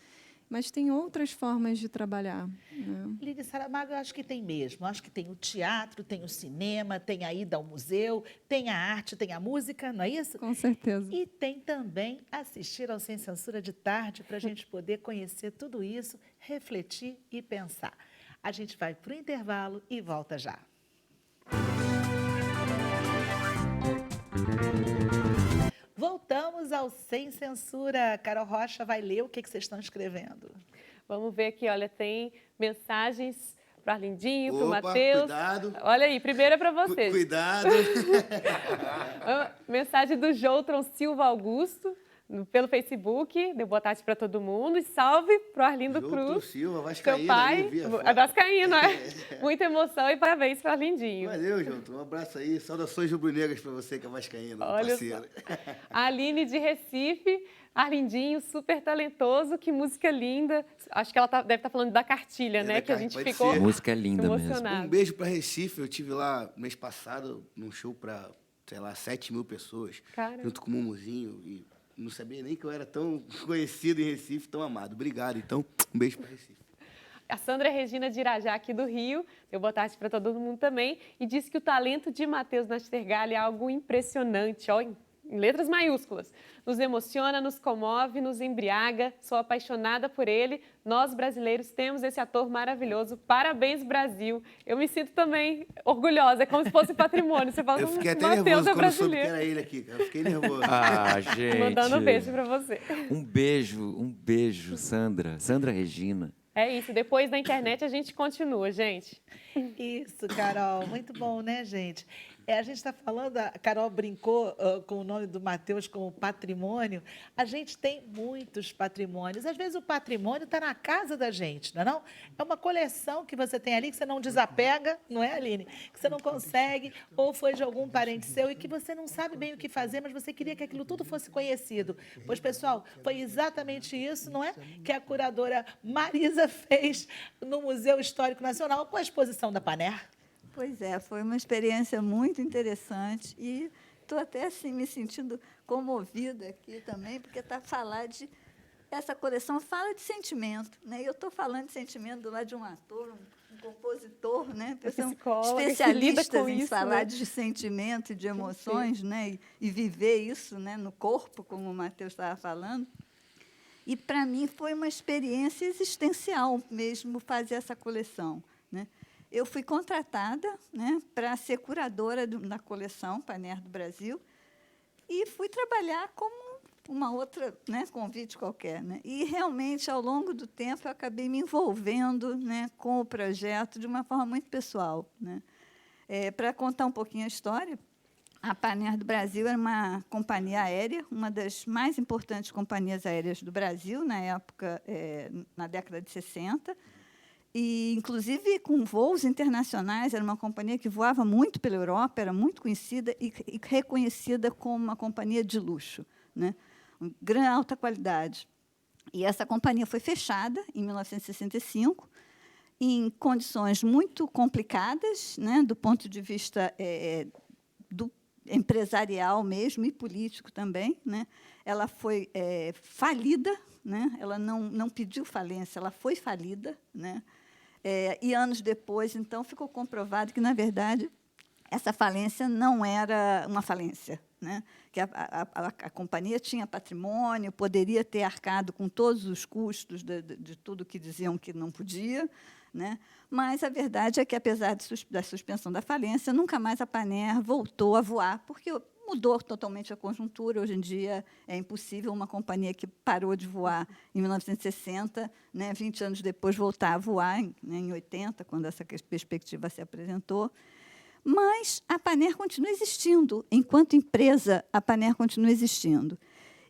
mas tem outras formas de trabalhar, né? Lívia Saramago, eu acho que tem mesmo. Eu acho que tem o teatro, tem o cinema, tem a ida ao museu, tem a arte, tem a música, não é isso? Com certeza. E tem também assistir ao Sem Censura de tarde, para a gente poder conhecer tudo isso, refletir e pensar. A gente vai para o intervalo e volta já. Voltamos ao Sem Censura. Carol Rocha vai ler o que vocês estão escrevendo. Vamos ver aqui, olha, tem mensagens para o Arlindinho, para o Opa, Matheus. Cuidado. Olha aí, primeiro é para vocês. Cuidado. Mensagem do Joutron Silva Augusto, pelo Facebook. Deu boa tarde para todo mundo. E salve para o Arlindo Cruz. Silva, vascaíno, seu pai. ali, É vascaíno, é? Muita emoção e parabéns para o Arlindinho. Valeu, Joutron. Um abraço aí. Saudações rubro-negras para você que é vascaíno, Olha parceiro. A Aline de Recife. Arlindinho, super talentoso, que música linda. Acho que ela deve estar falando da cartilha, né? Que a gente ficou A música é linda emocionado. Um beijo para Recife. Eu estive lá mês passado num show para, sei lá, 7.000 pessoas. Cara. Junto com o Mumuzinho. E não sabia nem que eu era tão conhecido em Recife, tão amado. Obrigado. Então, um beijo para Recife. A Sandra Regina de Irajá, aqui do Rio, deu boa tarde para todo mundo também, e disse que o talento de Matheus Nastergalli é algo impressionante, ó, em letras maiúsculas. Nos emociona, nos comove, nos embriaga. Sou apaixonada por ele. Nós, brasileiros, temos esse ator maravilhoso. Parabéns, Brasil. Eu me sinto também orgulhosa. É como se fosse patrimônio. Você fala, Eu fiquei até Matheus nervoso é quando soube que brasileiro. era ele aqui, cara. Eu fiquei nervoso. Ah, gente. Mandando um beijo para você. Um beijo, Sandra. Sandra Regina. É isso. Depois da internet a gente continua, gente. Isso, Carol. Muito bom, né, gente? A gente está falando, a Carol brincou com o nome do Matheus como patrimônio. A gente tem muitos patrimônios. Às vezes o patrimônio está na casa da gente, não é não? É uma coleção que você tem ali que você não desapega, não é, Aline? Que você não consegue, ou foi de algum parente seu e que você não sabe bem o que fazer, mas você queria que aquilo tudo fosse conhecido. Pois, pessoal, foi exatamente isso, não é? Que a curadora Marisa fez no Museu Histórico Nacional com a exposição da Paner. Pois é, foi uma experiência muito interessante e estou até assim me sentindo comovida aqui também, porque essa coleção fala de sentimento, né? Eu estou falando de sentimento do lado de um ator, um compositor, né? São especialistas em falar de sentimento e de emoções, né? E viver isso, né? No corpo, como o Matheus estava falando. E para mim foi uma experiência existencial mesmo fazer essa coleção, né? Eu fui contratada, né, para ser curadora da coleção Paner do Brasil e fui trabalhar como uma outra, né, convite qualquer, né? E, realmente, ao longo do tempo, eu acabei me envolvendo, né, com o projeto de uma forma muito pessoal, né? Para contar um pouquinho a história, a Paner do Brasil era uma companhia aérea, uma das mais importantes companhias aéreas do Brasil, na época, na década de 60, e, inclusive, com voos internacionais, era uma companhia que voava muito pela Europa, era muito conhecida e reconhecida como uma companhia de luxo, né? Grande alta qualidade. E essa companhia foi fechada em 1965, em condições muito complicadas, né, do ponto de vista do empresarial mesmo e político também, né? Ela foi falida, né? Ela não pediu falência, ela foi falida, né? E anos depois, então, ficou comprovado que, na verdade, essa falência não era uma falência, né? Que a companhia tinha patrimônio, poderia ter arcado com todos os custos de tudo que diziam que não podia, né? Mas a verdade é que, apesar da suspensão da falência, nunca mais a Paner voltou a voar, porque mudou totalmente a conjuntura. Hoje em dia é impossível uma companhia que parou de voar em 1960, né, 20 anos depois, voltar a voar, né, em 80, quando essa perspectiva se apresentou. Mas a Panair continua existindo. Enquanto empresa, a Panair continua existindo.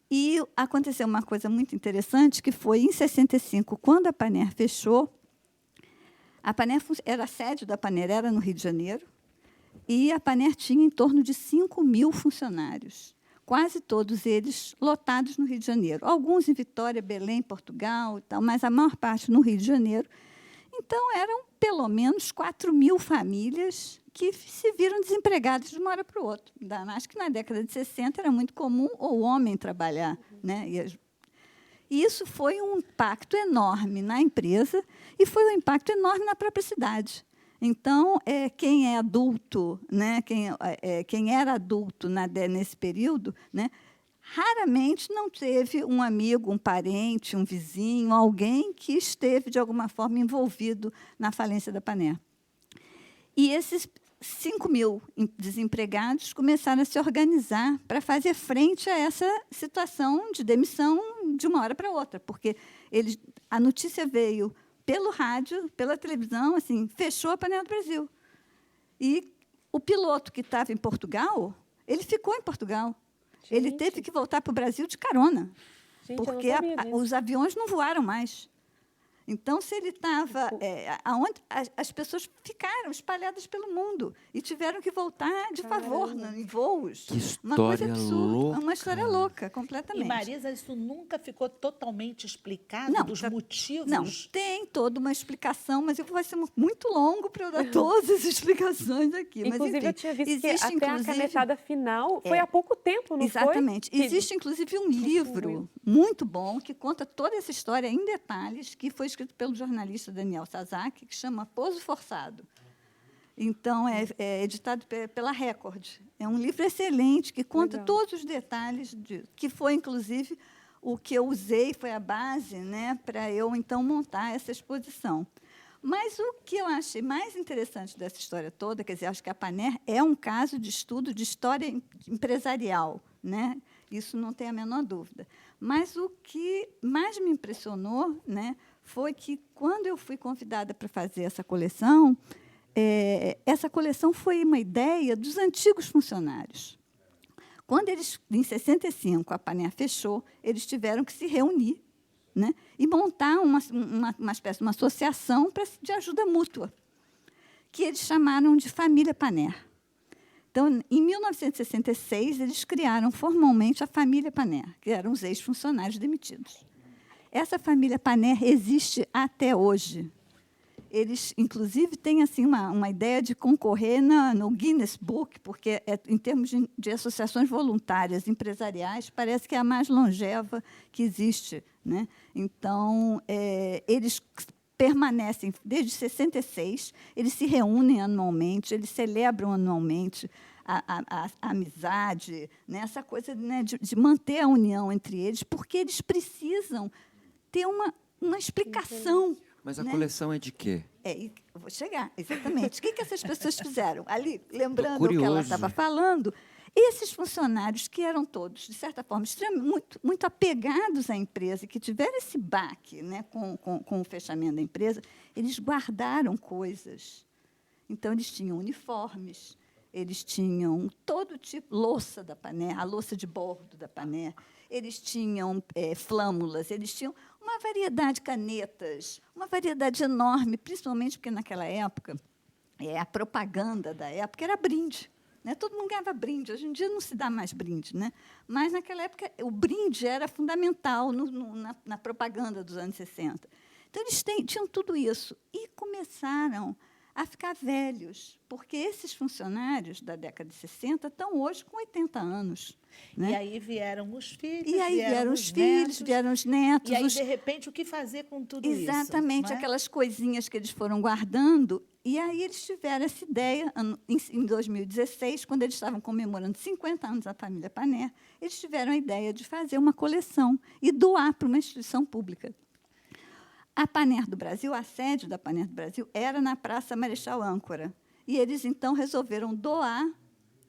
E aconteceu uma coisa muito interessante, que foi em 65, quando a Panair fechou. A Panair a sede da Panair era no Rio de Janeiro, e a Panair tinha em torno de 5.000 funcionários, quase todos eles lotados no Rio de Janeiro. Alguns em Vitória, Belém, Portugal, e tal, mas a maior parte no Rio de Janeiro. Então, eram pelo menos 4.000 famílias que se viram desempregadas de uma hora para o outro. Acho que na década de 60 era muito comum o homem trabalhar, né? E isso foi um impacto enorme na empresa e foi um impacto enorme na própria cidade. Então, quem é adulto, né, quem era adulto nesse período, né, raramente não teve um amigo, um parente, um vizinho, alguém que esteve, de alguma forma, envolvido na falência da Panair. E esses 5.000 desempregados começaram a se organizar para fazer frente a essa situação de demissão de uma hora para outra, porque a notícia veio pelo rádio, pela televisão, assim, fechou a Panair do Brasil. E o piloto que estava em Portugal, ele ficou em Portugal. Gente. Ele teve que voltar para o Brasil de carona, porque os aviões não voaram mais. Então, se ele estava... as pessoas ficaram espalhadas pelo mundo e tiveram que voltar de favor em voos. Que história uma coisa absurda, louca. uma história louca, completamente. E, Marisa, isso nunca ficou totalmente explicado, dos motivos? Não, tem toda uma explicação, mas vai ser muito longo para eu dar todas as explicações aqui. Inclusive, mas, enfim, eu tinha visto que até a canetada final foi há pouco tempo, não exatamente. foi? Existe, inclusive, um livro muito bom que conta toda essa história em detalhes, que foi escrito pelo jornalista Daniel Sasaki, que chama Pouso Forçado. Então, é editado pela Record. É um livro excelente, que conta todos os detalhes, que foi, inclusive, o que eu usei, foi a base, né, para eu, então, montar essa exposição. Mas o que eu achei mais interessante dessa história toda, quer dizer, acho que a Panair é um caso de estudo de história empresarial, né? Isso não tem a menor dúvida. Mas o que mais me impressionou, né, foi que, quando eu fui convidada para fazer essa coleção foi uma ideia dos antigos funcionários. Quando em 65, a Panair fechou, eles tiveram que se reunir, né, e montar uma espécie de uma associação de ajuda mútua, que eles chamaram de Família Panair. Então, em 1966, eles criaram formalmente a Família Panair, que eram os ex-funcionários demitidos. Essa Família Panair existe até hoje. Eles, inclusive, têm assim, uma ideia de concorrer no Guinness Book, porque, em termos de associações voluntárias empresariais, parece que é a mais longeva que existe, né? Então, eles permanecem desde 66, eles se reúnem anualmente, eles celebram anualmente a amizade, né? Essa coisa, né, de manter a união entre eles, porque eles precisam ter uma explicação. Mas a né? coleção é de quê? Eu vou chegar, exatamente. O que essas pessoas fizeram? Ali, lembrando o que ela estava falando, esses funcionários que eram todos, de certa forma, muito, muito apegados à empresa, que tiveram esse baque, né, com o fechamento da empresa, eles guardaram coisas. Então, eles tinham uniformes, eles tinham todo tipo, louça da Panair, a louça de bordo da Panair, eles tinham flâmulas, eles tinham uma variedade de canetas, uma variedade enorme, principalmente porque, naquela época, a propaganda da época era brinde. Né? Todo mundo ganhava brinde. Hoje em dia não se dá mais brinde, né? Mas, naquela época, o brinde era fundamental na propaganda dos anos 60. Então, eles tinham tudo isso. E começaram a ficar velhos, porque esses funcionários da década de 60 estão hoje com 80 anos. Né? E aí vieram os filhos, e aí vieram os filhos, vieram os netos. E aí, de repente, o que fazer com tudo isso? Exatamente, aquelas coisinhas que eles foram guardando. E aí eles tiveram essa ideia, em 2016, quando eles estavam comemorando 50 anos da família Panair, eles tiveram a ideia de fazer uma coleção e doar para uma instituição pública. A Panair do Brasil, a sede da Panair do Brasil, era na Praça Marechal Âncora. E eles, então, resolveram doar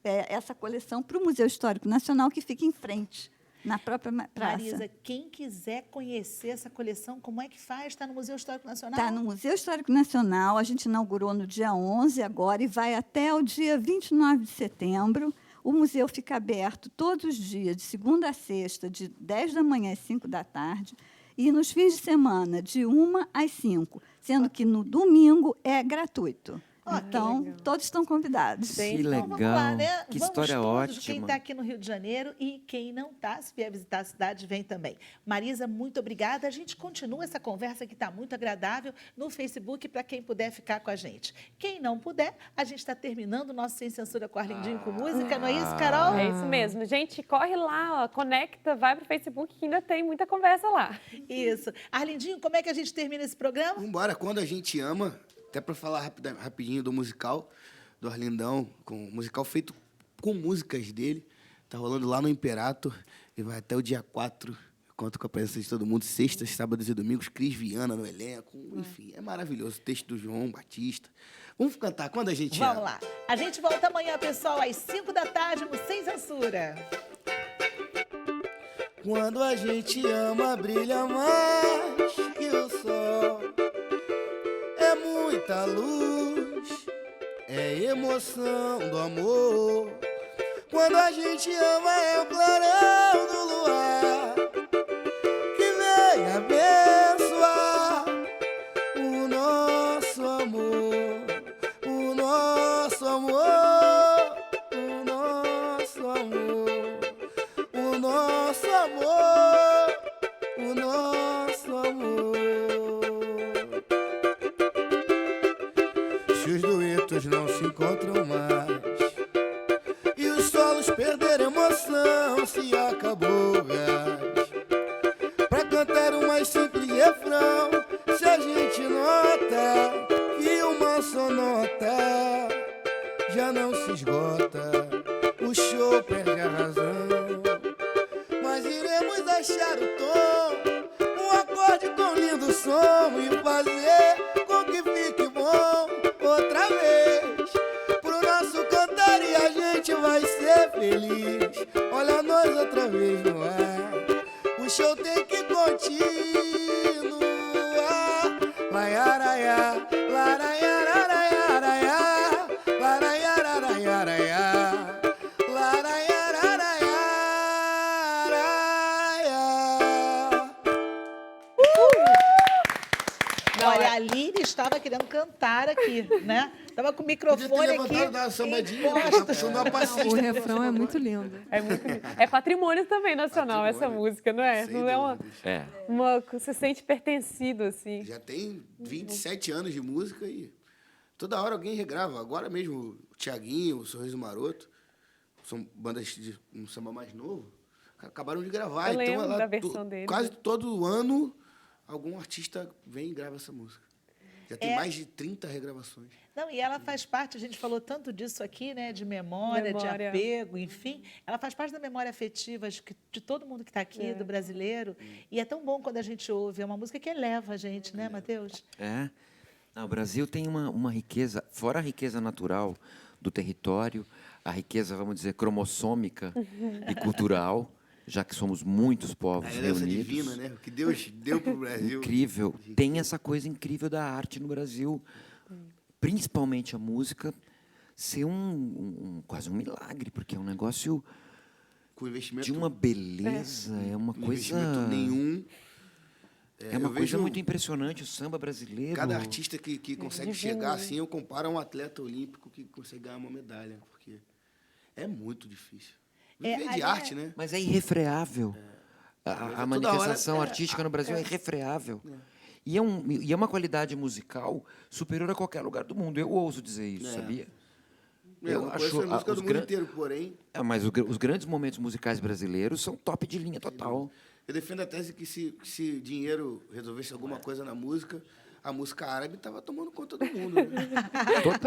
essa coleção para o Museu Histórico Nacional, que fica em frente. na própria praça. Marisa, quem quiser conhecer essa coleção, como é que faz? Está no Museu Histórico Nacional? Está no Museu Histórico Nacional, a gente inaugurou no dia 11 agora e vai até o dia 29 de setembro. O museu fica aberto todos os dias, de segunda a sexta, de 10 da manhã às 5 da tarde, e nos fins de semana, de 1 às 5, sendo que no domingo é gratuito. Então, todos estão convidados. Que Então, legal, vamos lá, né? que Vamos história todos, quem ótima. está aqui no Rio de Janeiro e quem não está, se vier visitar a cidade, vem também. Marisa, muito obrigada. A gente continua essa conversa que está muito agradável no Facebook para quem puder ficar com a gente. Quem não puder, a gente está terminando o nosso Sem Censura com Arlindinho com música, não é isso, Carol? É isso mesmo. Gente, corre lá, ó, conecta, vai para o Facebook que ainda tem muita conversa lá. Isso. Arlindinho, como é que a gente termina esse programa? Vambora, Quando a Gente Ama, até para falar rapidinho do musical do Arlindão, um musical feito com músicas dele. Tá rolando lá no Imperator e vai até o dia 4. Conto com a presença de todo mundo, sextas, sábados e domingos, Cris Viana no elenco, enfim, é maravilhoso. O texto do João Batista. Vamos cantar Quando a Gente Ama. Vamos lá. A gente volta amanhã, pessoal, às 5 da tarde, no Sem Censura. Quando a gente ama, brilha mais que o sol. É muita luz, é emoção do amor. Quando a gente ama, é o clarão do luar que vem abençoar o nosso amor, o nosso amor, o nosso amor, o nosso amor, o nosso amor. Se os duetos não se encontram mais e os solos perderam emoção, se acabou o gás pra cantar o mais simples refrão. Se a gente nota que uma sonota já não se esgota, o show perde a razão. Mas iremos achar o tom, um acorde com lindo som e fazer com que fique bom outra vez pro nosso cantar e a gente vai ser feliz. Olha nós outra vez no ar, o show tem que continuar. Laiaraiá, laraiararaiaraiá, laraiararaiaraiá, laraiararaiaraiá. Olha, a Aline estava querendo cantar aqui, né? Estava com o microfone aqui. Dar uma sambadinha, encosta. tá puxando uma passista. O refrão é muito lindo. É muito lindo. É patrimônio também nacional essa música, não é? Sem Não é uma, dúvidas. você se sente pertencido, assim. Já tem 27 anos de música e toda hora alguém regrava. Agora mesmo o Thiaguinho, o Sorriso Maroto, são bandas de um samba mais novo, acabaram de gravar. Eu lembro então da versão deles. quase todo ano algum artista vem e grava essa música. Já tem mais de 30 regravações. Não, e ela faz parte, a gente falou tanto disso aqui, né? De memória, de apego, enfim. Ela faz parte da memória afetiva de todo mundo que está aqui, do brasileiro. E é tão bom quando a gente ouve. É uma música que eleva a gente, né, Matheus? É. Não, o Brasil tem uma riqueza, fora a riqueza natural do território, a riqueza, vamos dizer, cromossômica e cultural, já que somos muitos povos A herança reunidos. divina, né? O que Deus deu para o Brasil. Incrível. Tem essa coisa incrível da arte no Brasil, principalmente a música, ser quase um milagre, porque é um negócio Com investimento, de uma beleza, é uma coisa... investimento nenhum. É uma eu coisa vejo muito impressionante, o samba brasileiro. Cada artista que consegue chegar assim, eu comparo a um atleta olímpico que consegue ganhar uma medalha, porque é muito difícil. Viver de arte, né? Mas é irrefreável. A manifestação artística no Brasil é irrefreável. E é uma qualidade musical superior a qualquer lugar do mundo. Eu ouso dizer isso, sabia? Eu acho a música do mundo inteiro, porém... Mas os grandes momentos musicais brasileiros são top de linha total. Eu defendo a tese que se dinheiro resolvesse alguma coisa na música, a música árabe estava tomando conta do mundo. Né?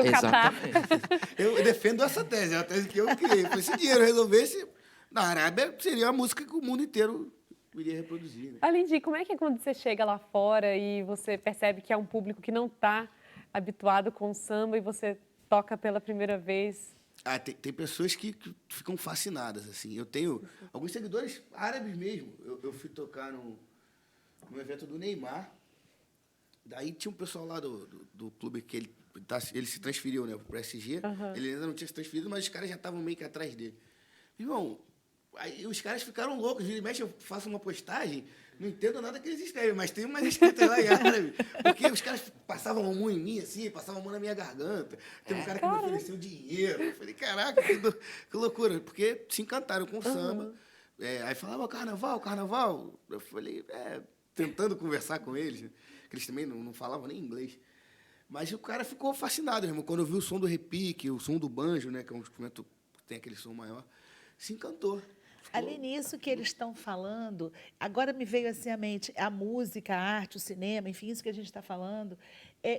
Exatamente. Eu defendo essa tese, é a tese que eu criei. Se dinheiro resolvesse, na Arábia seria a música que o mundo inteiro iria reproduzir. Né? Além disso, como é que é quando você chega lá fora e você percebe que é um público que não está habituado com o samba e você toca pela primeira vez Tem pessoas que ficam fascinadas, assim. Eu tenho alguns seguidores árabes mesmo. Eu fui tocar num evento do Neymar. Daí tinha um pessoal lá do clube que ele se transferiu, né, pro PSG. Ele ainda não tinha se transferido, mas os caras já estavam meio que atrás dele. Irmão, aí os caras ficaram loucos. Vira e mexe, eu faço uma postagem, não entendo nada que eles escrevem, mas tem umas escritas lá em árabe. Porque os caras passavam a mão em mim, assim, passavam a mão na minha garganta. Teve um cara que me ofereceu dinheiro. Eu falei, caraca, que loucura. Porque se encantaram com o samba. Aí falavam, carnaval. Eu falei, tentando conversar com eles, né? Que eles também não falavam nem inglês. Mas o cara ficou fascinado, irmão. Quando eu vi o som do repique, o som do banjo, né, que é um instrumento que tem aquele som maior, se encantou. Ali nisso que eles estão falando, agora me veio assim à mente, a música, a arte, o cinema, enfim, isso que a gente está falando,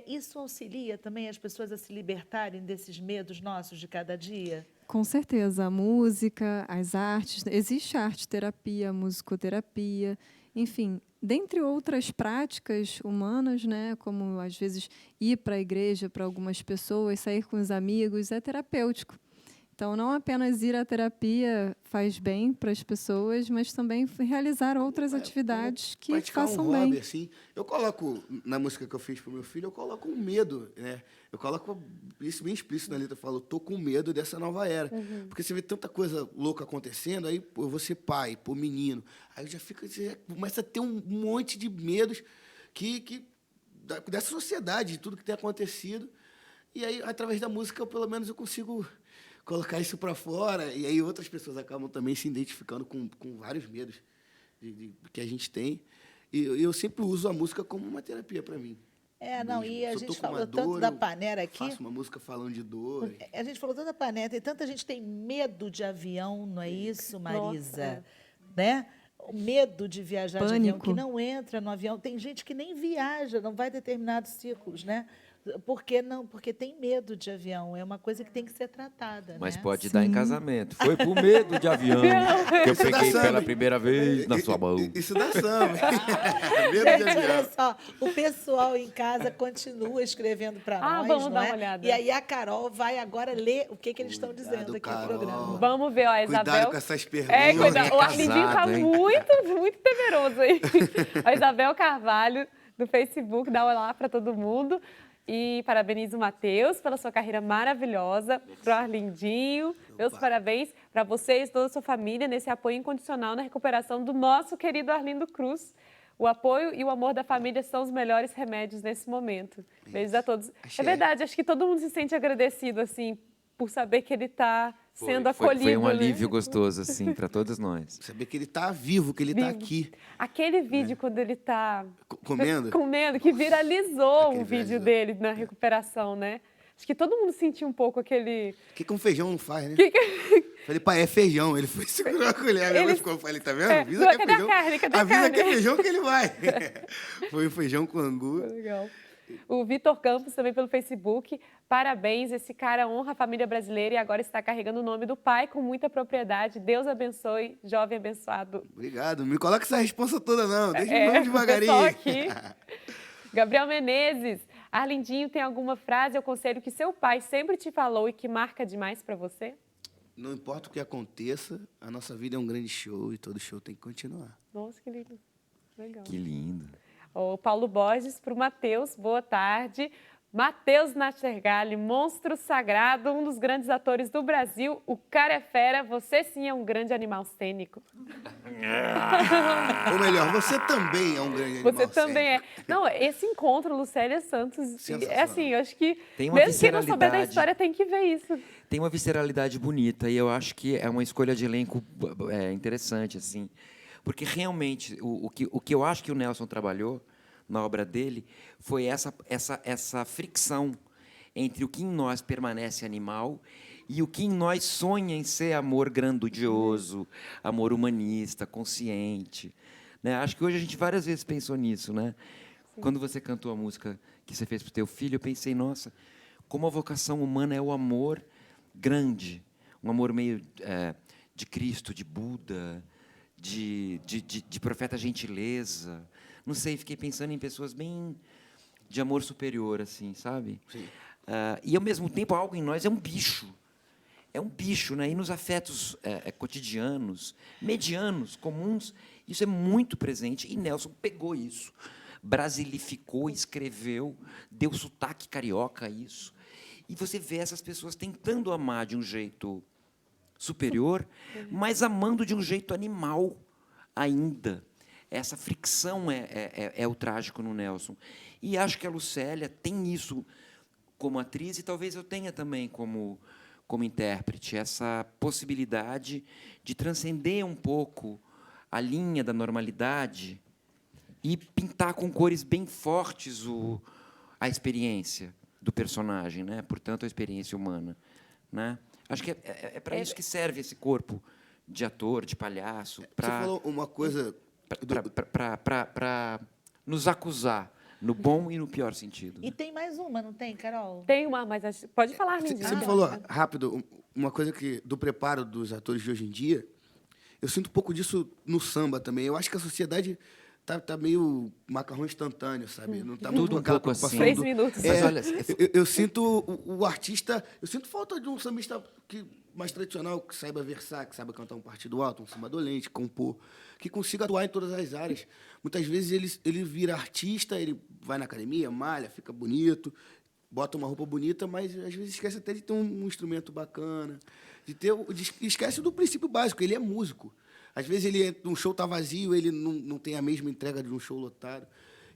isso auxilia também as pessoas a se libertarem desses medos nossos de cada dia? Com certeza, a música, as artes, existe arte-terapia, musicoterapia, enfim, dentre outras práticas humanas, né, como às vezes ir para a igreja para algumas pessoas, sair com os amigos, é terapêutico. Então, não apenas ir à terapia faz bem para as pessoas, mas também realizar outras atividades que façam um hobby, bem. Assim, eu coloco, na música que eu fiz para o meu filho, eu coloco um medo, né? Eu coloco isso bem explícito na letra, eu falo, tô com medo dessa nova era. Porque você vê tanta coisa louca acontecendo, aí eu vou ser pai, pô, menino. Aí você já começa a ter um monte de medos dessa sociedade, de tudo que tem acontecido. E aí, através da música, pelo menos eu consigo colocar isso para fora, e aí outras pessoas acabam também se identificando com vários medos que a gente tem. E eu sempre uso a música como uma terapia para mim. E a gente falou tanto da panera aqui. Faço uma música falando de dor. A gente falou tanto da panera, e tanta gente tem medo de avião, não é isso, Marisa? Né? O medo de viajar de avião, que não entra no avião. Tem gente que nem viaja, não vai determinados ciclos, né? Por que não? Porque tem medo de avião. É uma coisa que tem que ser tratada. Mas né? pode dar em casamento. Foi por medo de avião que eu peguei pela primeira vez na sua mão. Isso dá samba. Medo de Gente, avião. olha só, o pessoal em casa continua escrevendo para nós, vamos não dar é? uma olhada. E aí a Carol vai agora ler o que eles estão dizendo aqui no programa. Vamos ver, ó, a Isabel. Cuidado com essas perguntas. Cuidado. O Arlindinho tá casado, hein? muito temeroso aí. A Isabel Carvalho, do Facebook, dá um olá para todo mundo. E parabenizo o Matheus pela sua carreira maravilhosa, para o Arlindinho. Meus parabéns para vocês e toda a sua família nesse apoio incondicional na recuperação do nosso querido Arlindo Cruz. O apoio e o amor da família são os melhores remédios nesse momento. Beijos a todos. É verdade, acho que todo mundo se sente agradecido, assim, por saber que ele está sendo acolhido. Foi um né? alívio gostoso, assim, para todos nós. Saber que ele está vivo, que ele está aqui. Aquele vídeo quando ele está Comendo, que viralizou Aquele o vídeo viralizou. dele na recuperação, né? Acho que todo mundo sentiu um pouco aquele... O que um feijão não faz, né? Falei, pai, é feijão. Ele foi segurar a colher. Minha mãe ficou, falei, tá vendo? Avisa que é cadê feijão. a carne? Cadê a Avisa carne? que é feijão que ele vai. Foi o feijão com angu. Legal. O Vitor Campos, também pelo Facebook. Parabéns, esse cara honra a família brasileira e agora está carregando o nome do pai com muita propriedade. Deus abençoe, jovem abençoado. Obrigado. Não me coloca essa responsa toda, não. Deixa eu devagarinho. O pessoal aqui. Gabriel Menezes. Arlindinho, tem alguma frase ou conselho que seu pai sempre te falou e que marca demais para você? Não importa o que aconteça, a nossa vida é um grande show e todo show tem que continuar. Nossa, que lindo. Legal. Que lindo. O Paulo Borges para o Matheus, boa tarde. Matheus Nastergalli, monstro sagrado, um dos grandes atores do Brasil. O cara é fera, você sim é um grande animal cênico. Ou melhor, você também é um grande animal Você também é. Não, esse encontro, Lucélia Santos, é assim, eu acho que mesmo quem não souber da história tem que ver isso. Tem uma visceralidade bonita e eu acho que é uma escolha de elenco interessante, assim. Porque realmente, o que eu acho que o Nelson trabalhou na obra dele foi essa fricção entre o que em nós permanece animal e o que em nós sonha em ser amor grandioso, amor humanista, consciente. Né? Acho que hoje a gente várias vezes pensou nisso. Né? Quando você cantou a música que você fez para o teu filho, eu pensei, nossa, como a vocação humana é o amor grande, um amor meio de Cristo, de Buda, de profeta gentileza. Não sei, fiquei pensando em pessoas bem de amor superior, assim, sabe? Sim. E, ao mesmo tempo, algo em nós é um bicho. é um bicho, né? E nos afetos cotidianos, medianos, comuns, isso é muito presente. E Nelson pegou isso, brasilificou, escreveu, deu sotaque carioca a isso. E você vê essas pessoas tentando amar de um jeito superior, mas amando de um jeito animal ainda. Essa fricção é o trágico no Nelson. E acho que a Lucélia tem isso como atriz, e talvez eu tenha também como intérprete, essa possibilidade de transcender um pouco a linha da normalidade e pintar com cores bem fortes a experiência do personagem, né? Portanto, a experiência humana, né? Acho que é para isso que serve esse corpo de ator, de palhaço. Você falou uma coisa... Para nos acusar, no bom e no pior sentido. E tem mais uma, não tem, Carol? Tem uma, mas pode falar, Arlindinho. Você me falou, rápido, uma coisa do preparo dos atores de hoje em dia, eu sinto um pouco disso no samba também. Eu acho que a sociedade tá meio macarrão instantâneo, sabe? Não tá tudo um pouco assim. 3 minutos. Mas olha, eu sinto o artista... Eu sinto falta de um sambista mais tradicional, que saiba versar, que saiba cantar um partido alto, um samba dolente, compor, que consiga atuar em todas as áreas. Muitas vezes ele vira artista, ele vai na academia, malha, fica bonito, bota uma roupa bonita, mas às vezes esquece até de ter um instrumento bacana, esquece do princípio básico, ele é músico. Às vezes um show está vazio, ele não tem a mesma entrega de um show lotado.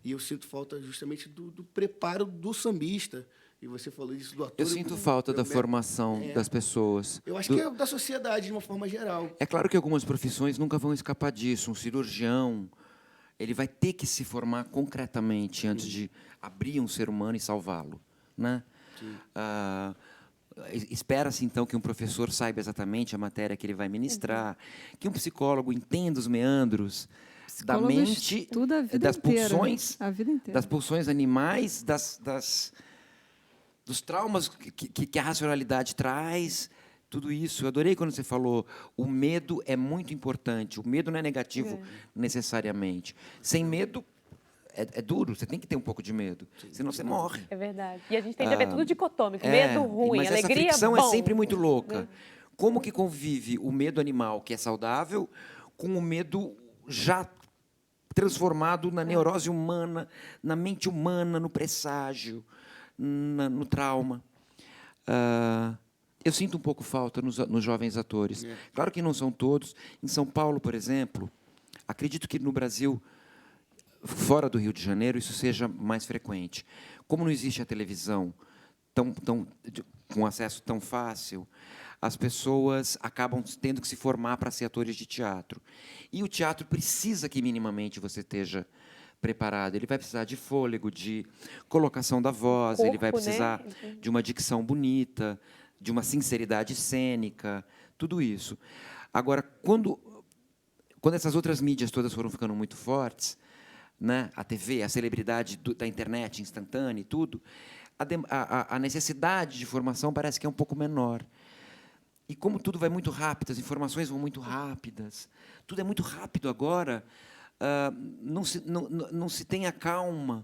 E eu sinto falta justamente do preparo do sambista. E você falou isso do ator. Eu sinto falta da formação das pessoas. Eu acho que é da sociedade, de uma forma geral. É claro que algumas profissões nunca vão escapar disso. Um cirurgião, ele vai ter que se formar concretamente antes de abrir um ser humano e salvá-lo, né? Espera-se, então, que um professor saiba exatamente a matéria que ele vai ministrar, que um psicólogo entenda os meandros da mente, das pulsões, das pulsões animais, dos traumas que a racionalidade traz, tudo isso. Eu adorei quando você falou, o medo é muito importante. O medo não é negativo necessariamente. Sem medo, é duro, você tem que ter um pouco de medo, senão você morre. É verdade. E a gente tende a ver tudo dicotômico, medo ruim, mas alegria essa fricção bom. é sempre muito louca. Como que convive o medo animal, que é saudável, com o medo já transformado na neurose humana, na mente humana, no presságio, no trauma? Eu sinto um pouco falta nos jovens atores. Claro que não são todos. Em São Paulo, por exemplo, acredito que no Brasil, fora do Rio de Janeiro, isso seja mais frequente. Como não existe a televisão com acesso tão fácil, as pessoas acabam tendo que se formar para ser atores de teatro. E o teatro precisa que minimamente você esteja preparado. Ele vai precisar de fôlego, de colocação da voz, ele vai precisar de uma dicção bonita, de uma sinceridade cênica, tudo isso. Agora, quando essas outras mídias todas foram ficando muito fortes, né, a TV, a celebridade da internet instantânea e tudo, a necessidade de formação parece que é um pouco menor. E como tudo vai muito rápido, as informações vão muito rápidas, tudo é muito rápido agora, não se tem a calma,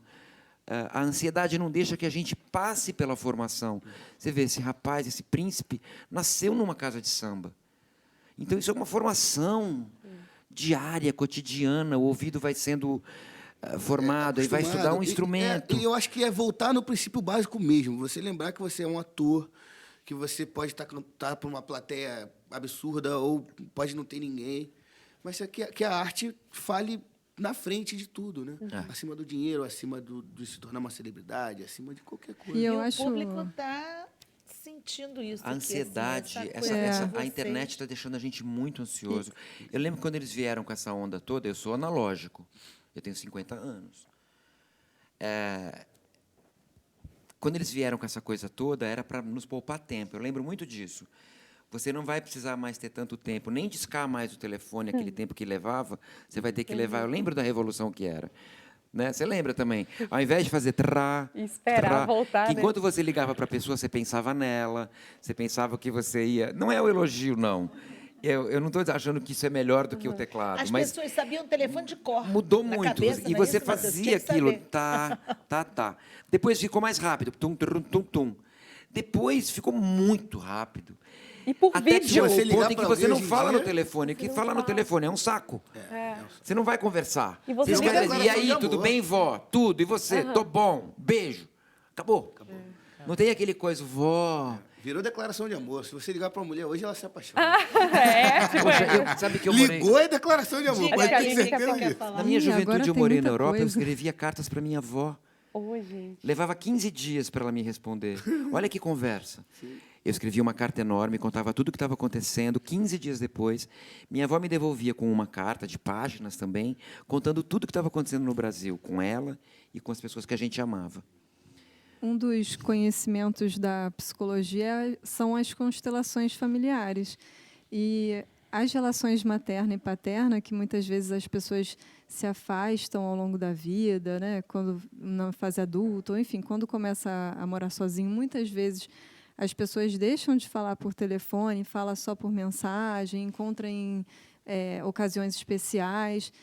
a ansiedade não deixa que a gente passe pela formação. Você vê, esse rapaz, esse príncipe, nasceu numa casa de samba. Então, isso é uma formação diária, cotidiana, o ouvido vai sendo formado, ele vai estudar um instrumento. E eu acho que é voltar no princípio básico mesmo, você lembrar que você é um ator, que você pode estar para uma plateia absurda ou pode não ter ninguém, mas que a arte fale na frente de tudo, né? Acima do dinheiro, acima de se tornar uma celebridade, acima de qualquer coisa. E o público está sentindo isso. A ansiedade, a internet está deixando a gente muito ansioso. Eu lembro quando eles vieram com essa onda toda, eu sou analógico, eu tenho 50 anos. Quando eles vieram com essa coisa toda, era para nos poupar tempo. Eu lembro muito disso. Você não vai precisar mais ter tanto tempo, nem discar mais o telefone, aquele tempo que levava, você vai ter que levar. Eu lembro da revolução que era. Né? Você lembra também? Ao invés de fazer esperar voltar, que enquanto você ligava para a pessoa, você pensava nela, você pensava que você ia... Não é o elogio, não. Eu não estou achando que isso é melhor do que o teclado. As mas pessoas sabiam o telefone de cor. Mudou muito. Cabeça, e você fazia aquilo. Tá. Depois ficou mais rápido. Tum, tum, tum, tum. Depois ficou muito rápido. E por Até que vídeo. chega você o ligar ponto em que pra você alguém não hoje em fala dia, no telefone. O que fala no telefone é um saco. Você não vai conversar. E você Você liga vai dizer, e declaração aí, de tudo amor. bem, vó? Tudo. E você? Tô bom. Beijo. Acabou. Não tem aquele coisa, vó. Virou declaração de amor. Se você ligar pra mulher hoje, ela se apaixona. Poxa, sabe que eu morei... Ligou é declaração de amor. Diga Pode aí, ter o que certeza você quer disso. falar? Na minha Ih, agora juventude, eu tem morei na muita Europa, eu coisa. escrevia cartas para minha avó. Oi, gente. Levava 15 dias para ela me responder. Olha que conversa. Eu escrevia uma carta enorme, contava tudo o que estava acontecendo. 15 dias depois, minha avó me devolvia com uma carta de páginas também, contando tudo o que estava acontecendo no Brasil, com ela e com as pessoas que a gente amava. Um dos conhecimentos da psicologia são as constelações familiares. E as relações materna e paterna, que muitas vezes as pessoas se afastam ao longo da vida, né? Quando na fase adulta, ou enfim, quando começa a morar sozinho, muitas vezes as pessoas deixam de falar por telefone, falam só por mensagem, encontram em ocasiões especiais.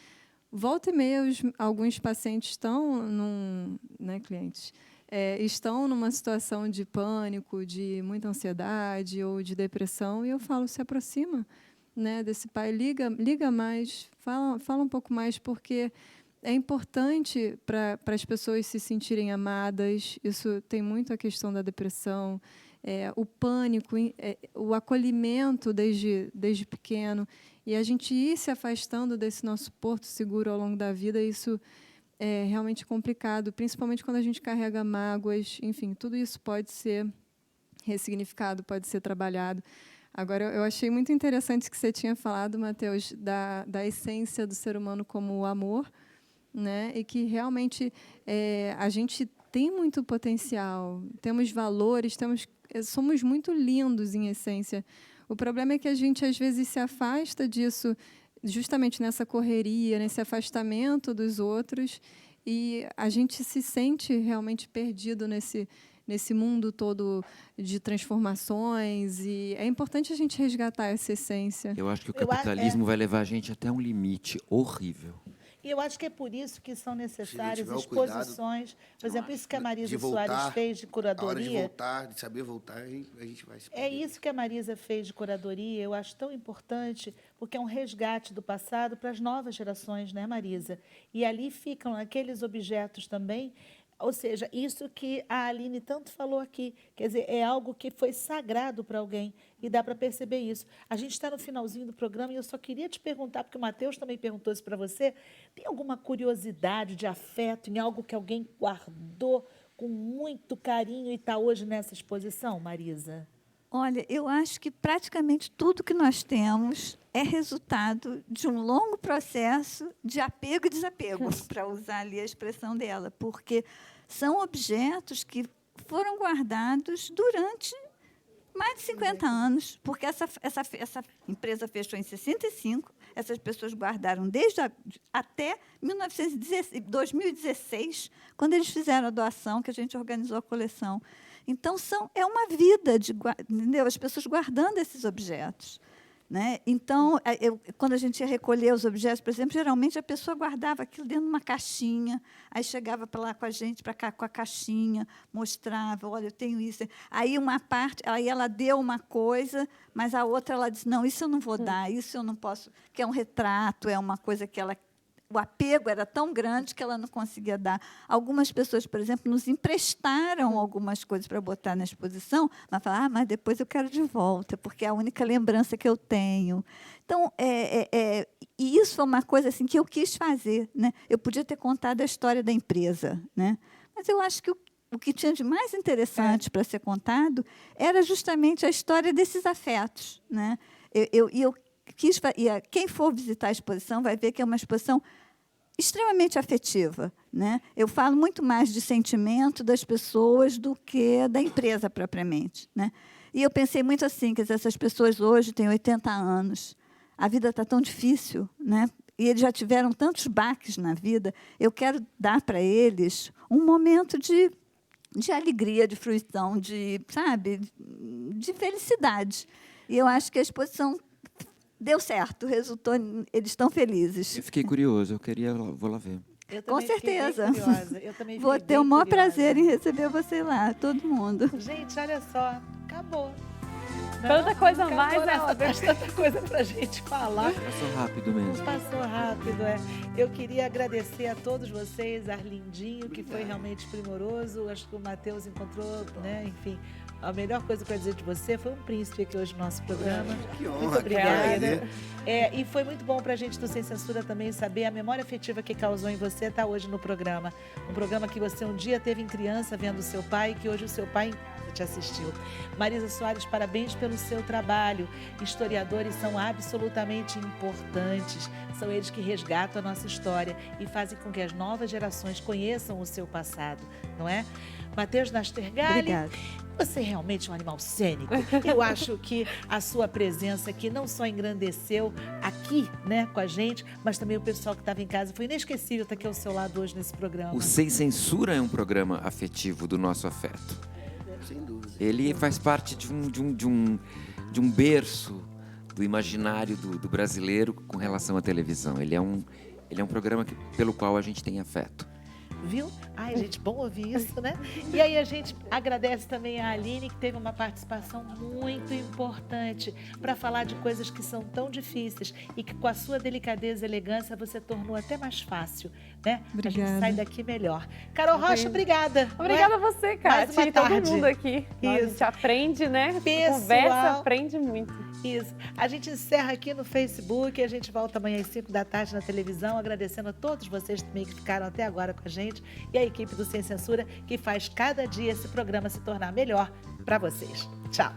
Volta e meia, alguns pacientes estão, clientes, estão numa situação de pânico, de muita ansiedade ou de depressão, e eu falo, se aproxima, né, desse pai, liga mais, fala um pouco mais, porque é importante para as pessoas se sentirem amadas. Isso tem muito a questão da depressão, o pânico, o acolhimento desde pequeno, e a gente ir se afastando desse nosso porto seguro ao longo da vida, isso é realmente complicado, principalmente quando a gente carrega mágoas, enfim, tudo isso pode ser ressignificado, pode ser trabalhado. Agora, eu achei muito interessante que você tinha falado, Matheus, da essência do ser humano como o amor, né? E que realmente a gente tem muito potencial, temos valores, somos muito lindos em essência. O problema é que a gente, às vezes, se afasta disso, justamente nessa correria, nesse afastamento dos outros, e a gente se sente realmente perdido nesse mundo todo de transformações, e é importante a gente resgatar essa essência. Eu acho que o capitalismo vai levar a gente até um limite horrível. E eu acho que é por isso que são necessárias tiver o exposições. Por exemplo, isso que a Marisa Soares fez de curadoria. A hora de voltar, de saber voltar, a gente vai se perder. É isso que a Marisa fez de curadoria, eu acho tão importante, porque é um resgate do passado para as novas gerações, né, Marisa? E ali ficam aqueles objetos também, ou seja, isso que a Aline tanto falou aqui, quer dizer, é algo que foi sagrado para alguém, e dá para perceber isso. A gente está no finalzinho do programa e eu só queria te perguntar, porque o Matheus também perguntou isso para você, tem alguma curiosidade de afeto em algo que alguém guardou com muito carinho e está hoje nessa exposição, Marisa? Olha, eu acho que praticamente tudo que nós temos é resultado de um longo processo de apego e desapego, para usar ali a expressão dela, porque são objetos que foram guardados durante mais de 50 anos, porque essa empresa fechou em 65, essas pessoas guardaram até 2016, quando eles fizeram a doação, que a gente organizou a coleção. Então, é uma vida, entendeu? As pessoas guardando esses objetos, né? Então, quando a gente ia recolher os objetos, por exemplo, geralmente a pessoa guardava aquilo dentro de uma caixinha, aí chegava para lá com a gente, para cá com a caixinha, mostrava, olha, eu tenho isso. Aí uma parte, aí ela deu uma coisa, mas a outra ela disse, não, isso eu não vou dar, isso eu não posso, que é um retrato, é uma coisa que o apego era tão grande que ela não conseguia dar. Algumas pessoas, por exemplo, nos emprestaram algumas coisas para botar na exposição, mas falaram, mas depois eu quero de volta, porque é a única lembrança que eu tenho. Então, e isso foi uma coisa assim, que eu quis fazer, né? Eu podia ter contado a história da empresa, né? Mas eu acho que o que tinha de mais interessante para ser contado era justamente a história desses afetos, né? Quem for visitar a exposição vai ver que é uma exposição extremamente afetiva, né? Eu falo muito mais de sentimento das pessoas do que da empresa propriamente, né? E eu pensei muito assim, que essas pessoas hoje têm 80 anos, a vida está tão difícil, né? E eles já tiveram tantos baques na vida, eu quero dar para eles um momento de alegria, de fruição, de felicidade. E eu acho que a exposição deu certo, resultou, eles estão felizes. Eu fiquei curioso, vou lá ver. Com certeza. Eu também vou ter o maior prazer em receber você lá, todo mundo. Gente, olha só, acabou. Tanta coisa a mais, né? Tanta coisa pra gente falar. Passou rápido mesmo. Passou rápido, é. Eu queria agradecer a todos vocês, Arlindinho, que foi realmente primoroso. Acho que o Matheus encontrou, né? Enfim, a melhor coisa que eu ia dizer de você foi um príncipe aqui hoje no nosso programa. Que honra, Muito obrigada. que E foi muito bom pra gente do Sem Censura também saber a memória afetiva que causou em você estar hoje no programa. Um programa que você um dia teve em criança vendo o seu pai, que hoje o seu pai te assistiu. Marisa Soares, parabéns pelo seu trabalho. Historiadores são absolutamente importantes. São eles que resgatam a nossa história e fazem com que as novas gerações conheçam o seu passado, não é? Matheus Nastergalli, Obrigada. você é realmente um animal cênico. Eu acho que a sua presença aqui não só engrandeceu aqui, né, com a gente, mas também o pessoal que estava em casa. Foi inesquecível estar aqui ao seu lado hoje nesse programa. O Sem Censura é um programa afetivo do nosso afeto. Sem dúvida. Ele faz parte de um berço do imaginário do brasileiro com relação à televisão. Ele é um programa pelo qual a gente tem afeto. Viu? Ai, gente, bom ouvir isso, né? E aí a gente agradece também a Aline, que teve uma participação muito importante para falar de coisas que são tão difíceis e que com a sua delicadeza e elegância você tornou até mais fácil, né? A gente Obrigada. sai daqui melhor. Carol Rocha, obrigada. Obrigada a você, Mais Cátia, uma e todo tarde. mundo aqui. A Isso. gente aprende, né? Pessoal. Conversa, aprende muito. Isso. A gente encerra aqui no Facebook e a gente volta amanhã às 5 da tarde na televisão, agradecendo a todos vocês também que ficaram até agora com a gente e a equipe do Sem Censura, que faz cada dia esse programa se tornar melhor para vocês. Tchau.